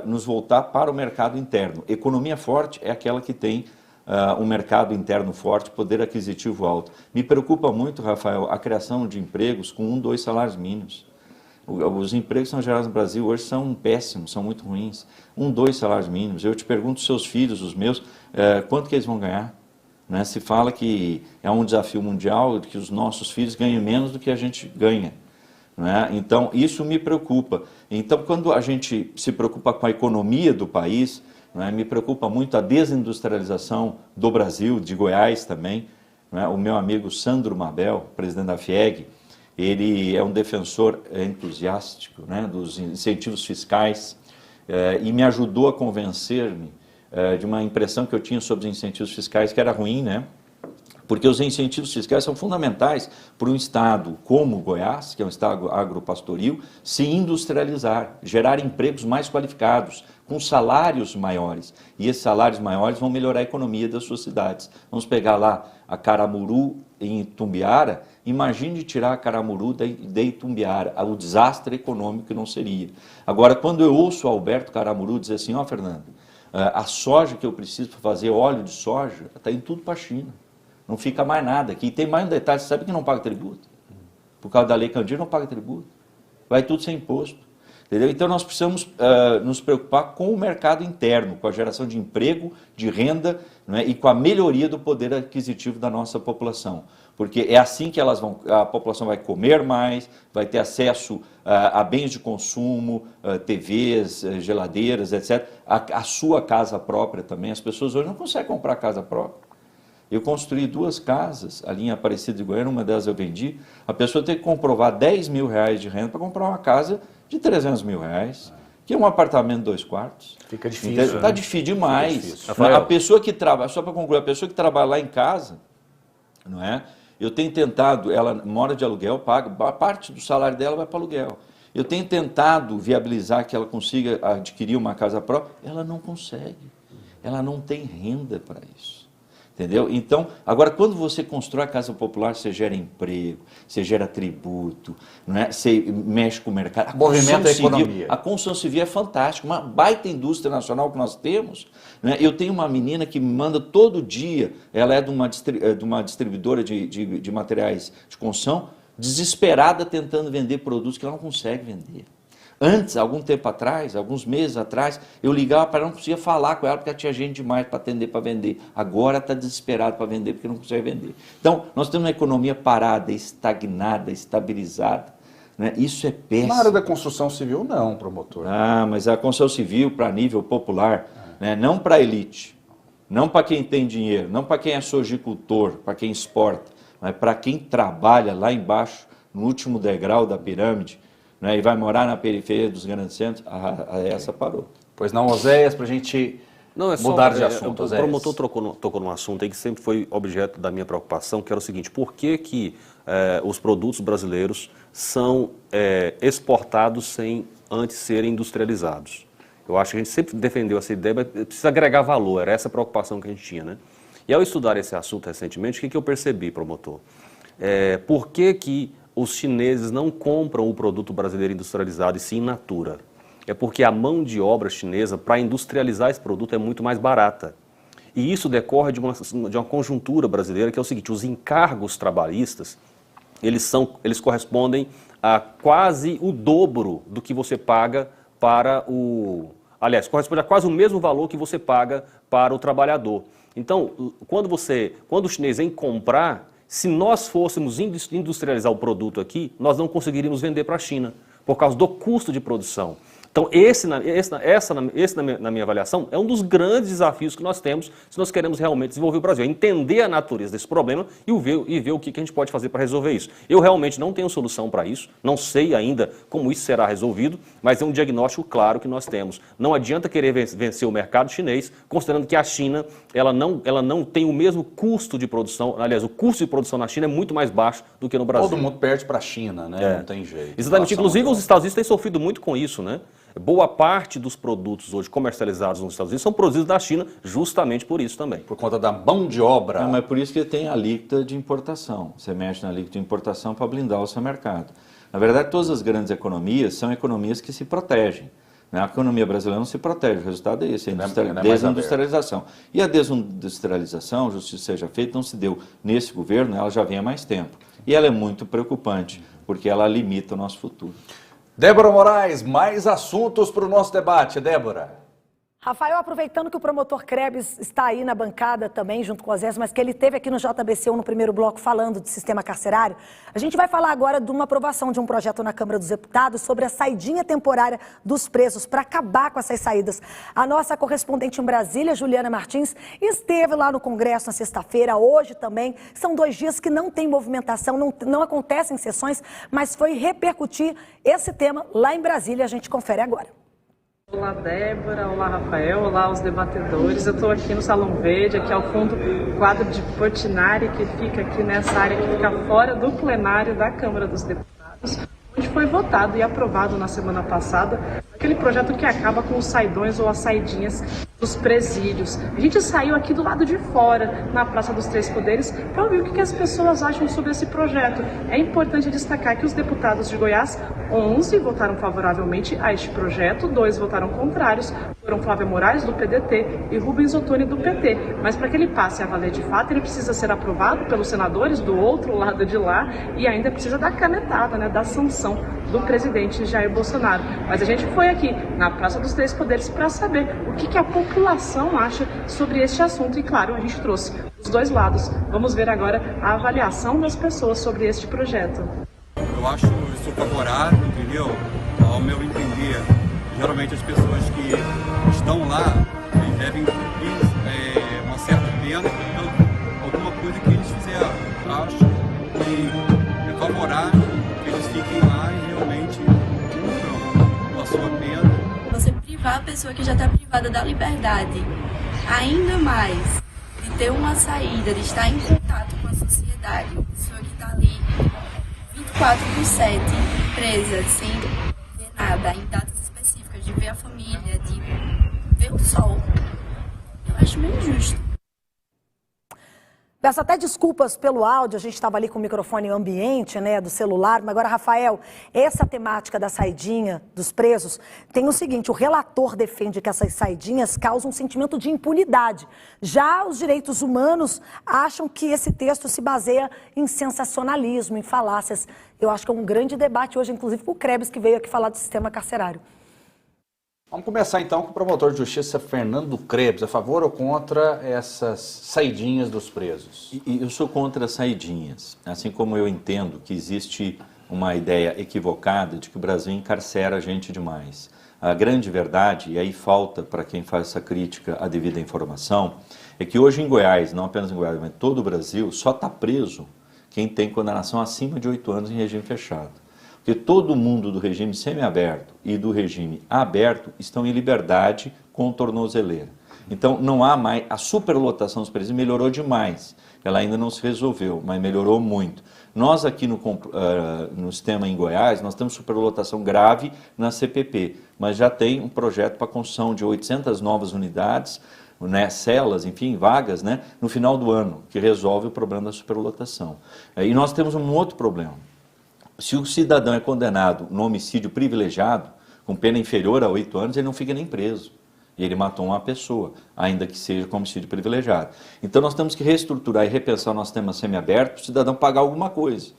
nos voltar para o mercado interno. Economia forte é aquela que tem um mercado interno forte, poder aquisitivo alto. Me preocupa muito, Rafael, a criação de empregos com 1, 2 salários mínimos. Os empregos que são gerados no Brasil hoje são péssimos, são muito ruins. 1, 2 salários mínimos. Eu te pergunto, seus filhos, os meus, quanto que eles vão ganhar? Né? Se fala que é um desafio mundial, que os nossos filhos ganhem menos do que a gente ganha. Né? Então, isso me preocupa. Então, quando a gente se preocupa com a economia do país, né, me preocupa muito a desindustrialização do Brasil, de Goiás também. Né? O meu amigo Sandro Mabel, presidente da FIEG, ele é um defensor entusiástico, né, dos incentivos fiscais, e me ajudou a convencer-me de uma impressão que eu tinha sobre os incentivos fiscais que era ruim, né? Porque os incentivos fiscais são fundamentais para um estado como Goiás, que é um estado agropastoril, se industrializar, gerar empregos mais qualificados, com salários maiores. E esses salários maiores vão melhorar a economia das suas cidades. Vamos pegar lá a Caramuru em Itumbiara, imagine tirar a Caramuru de Itumbiara, o desastre econômico que não seria. Agora, quando eu ouço o Alberto Caramuru dizer assim, ó Fernando, a soja que eu preciso para fazer óleo de soja, está indo tudo para a China. Não fica mais nada aqui. E tem mais um detalhe, você sabe que não paga tributo? Por causa da Lei Candir não paga tributo. Vai tudo sem imposto. Entendeu? Então nós precisamos nos preocupar com o mercado interno, com a geração de emprego, de renda, né, e com a melhoria do poder aquisitivo da nossa população. Porque é assim que a população vai comer mais, vai ter acesso a bens de consumo, TVs, geladeiras, etc. A sua casa própria também. As pessoas hoje não conseguem comprar casa própria. Eu construí 2 casas, ali em Aparecida de Goiânia, uma delas eu vendi. A pessoa tem que comprovar 10 mil reais de renda para comprar uma casa de 300 mil reais, que é um apartamento de 2 quartos. Fica difícil. Está difícil demais. Fica difícil. A pessoa que trabalha, só para concluir, a pessoa que trabalha lá em casa, não é? Eu tenho tentado, ela mora de aluguel, paga, parte do salário dela vai para aluguel. Eu tenho tentado viabilizar que ela consiga adquirir uma casa própria, ela não consegue. Ela não tem renda para isso. Entendeu? Então, agora, quando você constrói a casa popular, você gera emprego, você gera tributo, não é? Você mexe com o mercado. Movimenta a economia. A construção civil é fantástica, uma baita indústria nacional que nós temos. Né? Eu tenho uma menina que me manda todo dia, ela é de uma distribuidora de materiais de construção, desesperada tentando vender produtos que ela não consegue vender. Antes, algum tempo atrás, alguns meses atrás, eu ligava para ela, não conseguia falar com ela porque ela tinha gente demais para atender, para vender. Agora está desesperado para vender porque não consegue vender. Então, nós temos uma economia parada, estagnada, estabilizada. Né? Isso é péssimo. Na área da construção civil, não, promotor. Ah, mas a construção civil para nível popular, né? Não para a elite, não para quem tem dinheiro, não para quem é sojicultor, para quem exporta, mas para quem trabalha lá embaixo, no último degrau da pirâmide, né, e vai morar na periferia dos grandes centros, essa parou. Pois não, Oséias, para a gente mudar de assunto, Oséias. O promotor tocou num assunto aí que sempre foi objeto da minha preocupação, que era o seguinte, por que os produtos brasileiros são exportados sem antes serem industrializados? Eu acho que a gente sempre defendeu essa ideia, mas precisa agregar valor, era essa a preocupação que a gente tinha, né? E ao estudar esse assunto recentemente, o que eu percebi, promotor? Por que os chineses não compram o produto brasileiro industrializado e sim in natura? É porque a mão de obra chinesa para industrializar esse produto é muito mais barata. E isso decorre de uma conjuntura brasileira que é o seguinte, os encargos trabalhistas, eles correspondem a quase o dobro do que você paga para aliás, corresponde a quase o mesmo valor que você paga para o trabalhador. Então, quando o chinês vem comprar, se nós fôssemos industrializar o produto aqui, nós não conseguiríamos vender para a China, por causa do custo de produção. Então, na minha avaliação, é um dos grandes desafios que nós temos se nós queremos realmente desenvolver o Brasil. É entender a natureza desse problema e ver o que a gente pode fazer para resolver isso. Eu realmente não tenho solução para isso, não sei ainda como isso será resolvido, mas é um diagnóstico claro que nós temos. Não adianta querer vencer o mercado chinês, considerando que a China ela não tem o mesmo custo de produção. Aliás, o custo de produção na China é muito mais baixo do que no Brasil. Todo mundo perde para a China, né? Não tem jeito. Exatamente. Inclusive, os Estados Unidos têm sofrido muito com isso, né? Boa parte dos produtos hoje comercializados nos Estados Unidos são produzidos da China justamente por isso também. Por conta da mão de obra. Não, mas por isso que tem a alíquota de importação. Você mexe na alíquota de importação para blindar o seu mercado. Na verdade, todas as grandes economias são economias que se protegem. A economia brasileira não se protege, o resultado é esse, a desindustrialização. E a desindustrialização, justiça seja feita, não se deu nesse governo, ela já vem há mais tempo. E ela é muito preocupante, porque ela limita o nosso futuro. Débora Moraes, mais assuntos para o nosso debate. Débora. Rafael, aproveitando que o promotor Krebs está aí na bancada também, junto com o Zés, mas que ele esteve aqui no JBC1 no primeiro bloco falando de sistema carcerário, a gente vai falar agora de uma aprovação de um projeto na Câmara dos Deputados sobre a saidinha temporária dos presos, para acabar com essas saídas. A nossa correspondente em Brasília, Juliana Martins, esteve lá no Congresso na sexta-feira, hoje também. São 2 dias que não tem movimentação, não acontecem sessões, mas foi repercutir esse tema lá em Brasília. A gente confere agora. Olá, Débora. Olá, Rafael. Olá, os debatedores. Eu estou aqui no Salão Verde, aqui ao fundo, o quadro de Portinari, que fica aqui nessa área que fica fora do plenário da Câmara dos Deputados, onde foi votado e aprovado na semana passada aquele projeto que acaba com os saidões ou as saidinhas dos presídios. A gente saiu aqui do lado de fora, na Praça dos Três Poderes, para ouvir o que as pessoas acham sobre esse projeto. É importante destacar que os deputados de Goiás, 11 votaram favoravelmente a este projeto, 2 votaram contrários, foram Flávia Moraes, do PDT, e Rubens Ottoni, do PT. Mas para que ele passe a valer de fato, ele precisa ser aprovado pelos senadores do outro lado de lá e ainda precisa da canetada, né, da sanção do presidente Jair Bolsonaro. Mas a gente foi aqui na Praça dos Três Poderes para saber o que a população acha sobre este assunto e, claro, a gente trouxe os 2 lados. Vamos ver agora a avaliação das pessoas sobre este projeto. Eu sou favorável, entendeu? Ao meu entender, geralmente as pessoas que estão lá devem cumprir uma certa pena por alguma coisa que eles fizeram. Acho que é favorável que eles fiquem lá e realmente cumpram a sua pena. Você privar a pessoa que já está privada da liberdade, ainda mais de ter uma saída, de estar em contato com a sociedade, a pessoa que está ali 24/7 presa, sem ver nada, em datas específicas, de ver a família, de ver o sol, eu acho meio injusto. Peço até desculpas pelo áudio, a gente estava ali com o microfone ambiente, né, do celular, mas agora, Rafael, essa temática da saidinha dos presos tem o seguinte: o relator defende que essas saidinhas causam um sentimento de impunidade. Já os direitos humanos acham que esse texto se baseia em sensacionalismo, em falácias. Eu acho que é um grande debate hoje, inclusive com o Krebs, que veio aqui falar do sistema carcerário. Vamos começar então com o promotor de justiça Fernando Krebs. A favor ou contra essas saidinhas dos presos? Eu sou contra as saidinhas, assim como eu entendo que existe uma ideia equivocada de que o Brasil encarcera gente demais. A grande verdade, e aí falta para quem faz essa crítica a devida informação, é que hoje em Goiás, não apenas em Goiás, mas em todo o Brasil, só está preso quem tem condenação acima de 8 anos em regime fechado. Porque todo mundo do regime semiaberto e do regime aberto estão em liberdade com tornozeleira. Então não há mais, a superlotação dos presídios melhorou demais. Ela ainda não se resolveu, mas melhorou muito. Nós aqui no sistema em Goiás, nós temos superlotação grave na CPP, mas já tem um projeto para a construção de 800 novas unidades, né, celas, enfim, vagas, né, no final do ano, que resolve o problema da superlotação. E nós temos um outro problema. Se o cidadão é condenado no homicídio privilegiado, com pena inferior a 8 anos, ele não fica nem preso. E ele matou uma pessoa, ainda que seja com homicídio privilegiado. Então nós temos que reestruturar e repensar o nosso sistema semiaberto para o cidadão pagar alguma coisa.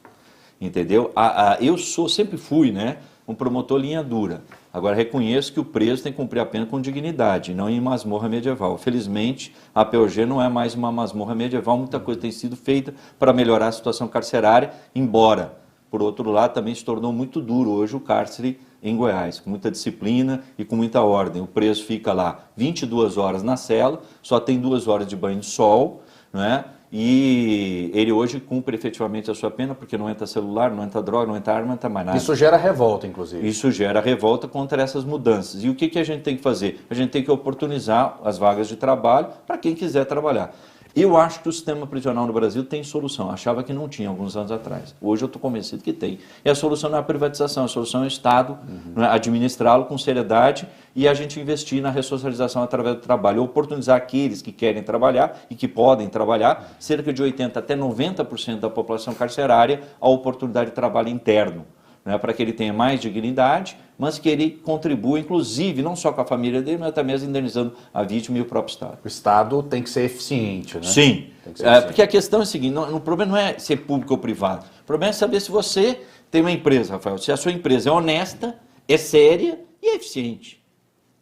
Entendeu? Eu sempre fui, né, um promotor linha dura. Agora reconheço que o preso tem que cumprir a pena com dignidade, não em masmorra medieval. Felizmente, a POG não é mais uma masmorra medieval, muita coisa tem sido feita para melhorar a situação carcerária, embora, por outro lado, também se tornou muito duro hoje o cárcere em Goiás, com muita disciplina e com muita ordem. O preso fica lá 22 horas na cela, só tem 2 horas de banho de sol, né? E ele hoje cumpre efetivamente a sua pena, porque não entra celular, não entra droga, não entra arma, não entra mais nada. Isso gera revolta, inclusive. Isso gera revolta contra essas mudanças. E o que a gente tem que fazer? A gente tem que oportunizar as vagas de trabalho para quem quiser trabalhar. Eu acho que o sistema prisional no Brasil tem solução. Achava que não tinha alguns anos atrás. Hoje eu estou convencido que tem. E a solução não é a privatização, a solução é o Estado administrá-lo com seriedade e a gente investir na ressocialização através do trabalho. Oportunizar aqueles que querem trabalhar e que podem trabalhar, cerca de 80% até 90% da população carcerária, a oportunidade de trabalho interno. Né, para que ele tenha mais dignidade, mas que ele contribua, inclusive, não só com a família dele, mas também indenizando a vítima e o próprio Estado. O Estado tem que ser eficiente, né? Sim, porque a questão é a seguinte, o problema não é ser público ou privado, o problema é saber se você tem uma empresa, Rafael, se a sua empresa é honesta, é séria e é eficiente.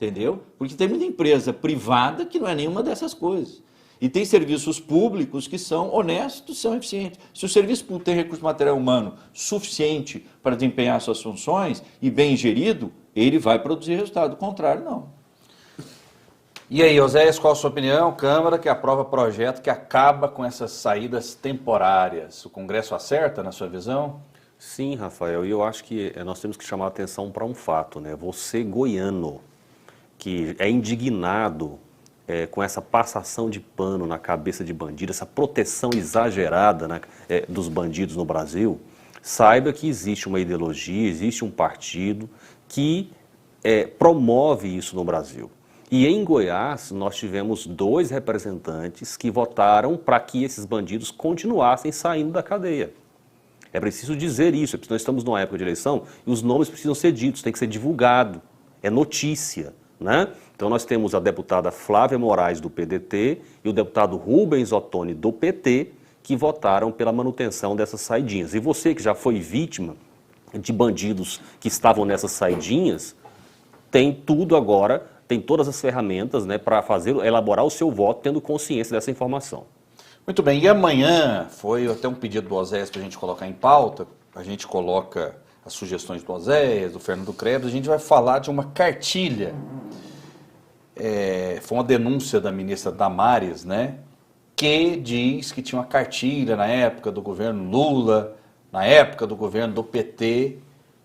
entendeu? Porque tem muita empresa privada que não é nenhuma dessas coisas. E tem serviços públicos que são honestos, são eficientes. Se o serviço público tem recurso material humano suficiente para desempenhar suas funções e bem gerido, ele vai produzir resultado. Do contrário, não. E aí, Oséias, qual a sua opinião? Câmara que aprova projeto que acaba com essas saídas temporárias. O Congresso acerta, na sua visão? Sim, Rafael, e eu acho que nós temos que chamar a atenção para um fato, né? Você, goiano, que é indignado com essa passação de pano na cabeça de bandido, essa proteção exagerada, né, dos bandidos no Brasil, saiba que existe uma ideologia, existe um partido que promove isso no Brasil. E em Goiás, nós tivemos 2 representantes que votaram para que esses bandidos continuassem saindo da cadeia. É preciso dizer isso, porque nós estamos numa época de eleição e os nomes precisam ser ditos, tem que ser divulgado, é notícia, né? Então nós temos a deputada Flávia Moraes, do PDT, e o deputado Rubens Ottoni, do PT, que votaram pela manutenção dessas saidinhas. E você que já foi vítima de bandidos que estavam nessas saidinhas, tem tudo agora, tem todas as ferramentas, né, para elaborar o seu voto, tendo consciência dessa informação. Muito bem, e amanhã foi até um pedido do Oséias para a gente colocar em pauta, a gente coloca as sugestões do Oséias, do Fernando Krebs, a gente vai falar de uma cartilha. Foi uma denúncia da ministra Damares, né, que diz que tinha uma cartilha na época do governo Lula, na época do governo do PT,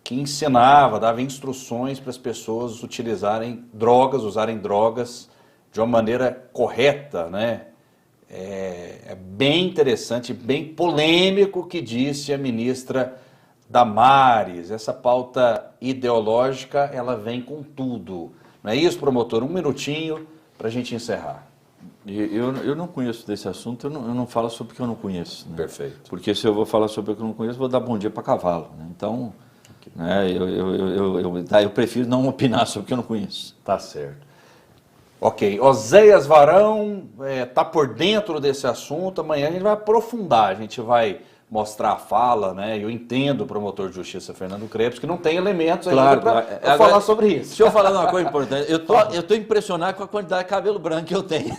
que ensinava, dava instruções para as pessoas utilizarem drogas, usarem drogas de uma maneira correta, né? É bem interessante, bem polêmico o que disse a ministra Damares. Essa pauta ideológica, ela vem com tudo. Não é isso, promotor? Um minutinho para a gente encerrar. Eu não conheço desse assunto, eu não falo sobre o que eu não conheço. Né? Perfeito. Porque se eu vou falar sobre o que eu não conheço, eu vou dar bom dia para cavalo. Né? Então, né, eu prefiro não opinar sobre o que eu não conheço. Tá certo. Ok, Oséias Varão está por dentro desse assunto. Amanhã a gente vai aprofundar, a gente vai mostrar a fala, né? Eu entendo o promotor de justiça Fernando Krebs, que não tem elementos ainda para falar sobre isso. Deixa eu falar uma coisa importante. Eu tô impressionado com a quantidade de cabelo branco que eu tenho.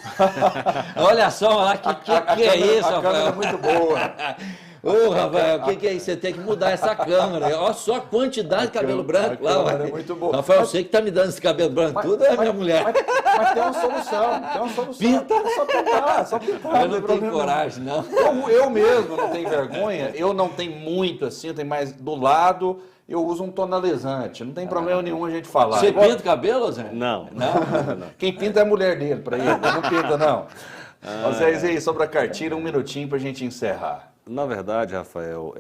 Olha só lá, que é isso, Rafael? A câmera é muito boa. Ô, Rafael, o que é isso? Você tem que mudar essa câmera. Olha só a quantidade de cabelo branco lá. É muito boa. Rafael, você que tá me dando esse cabelo branco tudo, é minha mulher. Mas tem uma solução, Pinta, né? Só pintar. Eu não tenho coragem, não. Eu mesmo não tenho vergonha, eu não tenho muito assim, eu tenho mais do lado, eu uso um tonalizante, não tem problema nenhum a gente falar. Você pinta o cabelo, Zé? Não. Quem pinta é a mulher dele, para ele, não pinta não. Oséias, aí, sobre a cartilha, um minutinho para a gente encerrar. Na verdade, Rafael,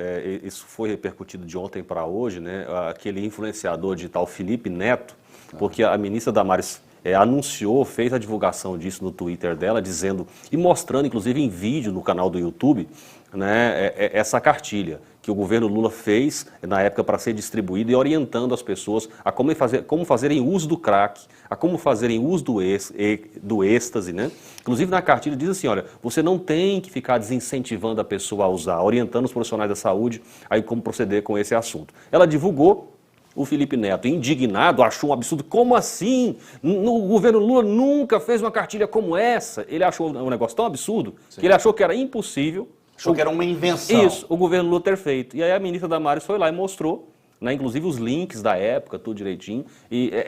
isso foi repercutido de ontem para hoje, né? Aquele influenciador digital Felipe Neto, porque a ministra Damares anunciou, fez a divulgação disso no Twitter dela, dizendo e mostrando, inclusive em vídeo no canal do YouTube, né, essa cartilha que o governo Lula fez na época para ser distribuída e orientando as pessoas a como fazerem uso do crack, a como fazerem uso do êxtase, né? Inclusive na cartilha diz assim, olha, você não tem que ficar desincentivando a pessoa a usar, orientando os profissionais da saúde aí como proceder com esse assunto. Ela divulgou. O Felipe Neto, indignado, achou um absurdo. Como assim? O governo Lula nunca fez uma cartilha como essa. Ele achou um negócio tão absurdo que ele achou que era impossível. Achou que era uma invenção. Isso, o governo Lula ter feito. E aí a ministra Damares foi lá e mostrou, né, inclusive os links da época, tudo direitinho.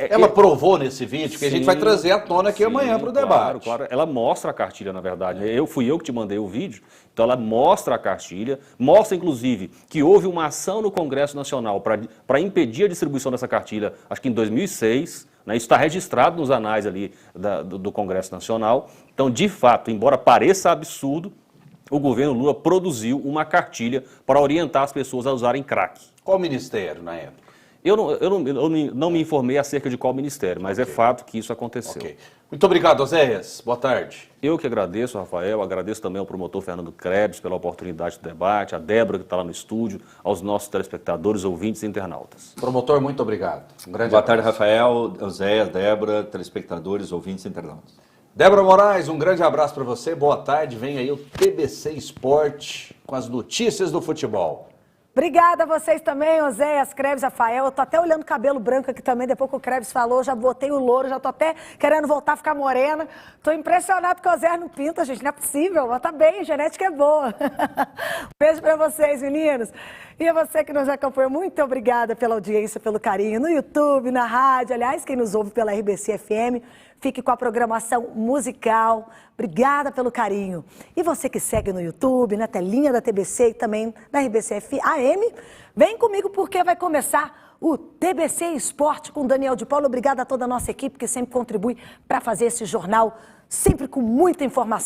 Ela provou nesse vídeo, que a gente vai trazer à tona aqui amanhã para o debate. Claro. Ela mostra a cartilha, na verdade. Fui eu que te mandei o vídeo. Então ela mostra a cartilha, mostra inclusive que houve uma ação no Congresso Nacional para impedir a distribuição dessa cartilha, acho que em 2006, né, isso está registrado nos anais ali do Congresso Nacional. Então, de fato, embora pareça absurdo, o governo Lula produziu uma cartilha para orientar as pessoas a usarem crack. Qual ministério na época? Eu não me informei acerca de qual ministério, mas é fato que isso aconteceu. Okay. Muito obrigado, Oséias. Boa tarde. Eu que agradeço, Rafael, agradeço também ao promotor Fernando Krebs pela oportunidade do debate, a Débora que está lá no estúdio, aos nossos telespectadores, ouvintes e internautas. Promotor, muito obrigado. Um grande Boa abraço. tarde, Rafael, Oséias, Débora, telespectadores, ouvintes e internautas. Débora Moraes, um grande abraço para você. Boa tarde. Vem aí o TBC Esporte com as notícias do futebol. Obrigada a vocês também, Oséias, Kreves, Rafael. Eu tô até olhando o cabelo branco aqui também, depois que o Kreves falou, já botei o louro, já tô até querendo voltar a ficar morena. Tô impressionado que o Oséias não pinta, gente, não é possível, mas tá bem, genética é boa. Beijo pra vocês, meninos. E a você que nos acompanhou, muito obrigada pela audiência, pelo carinho no YouTube, na rádio, aliás, quem nos ouve pela RBC FM, fique com a programação musical. Obrigada pelo carinho. E você que segue no YouTube, na telinha da TBC e também na RBC AM, vem comigo porque vai começar o TBC Esporte com Daniel de Paulo. Obrigada a toda a nossa equipe que sempre contribui para fazer esse jornal, sempre com muita informação.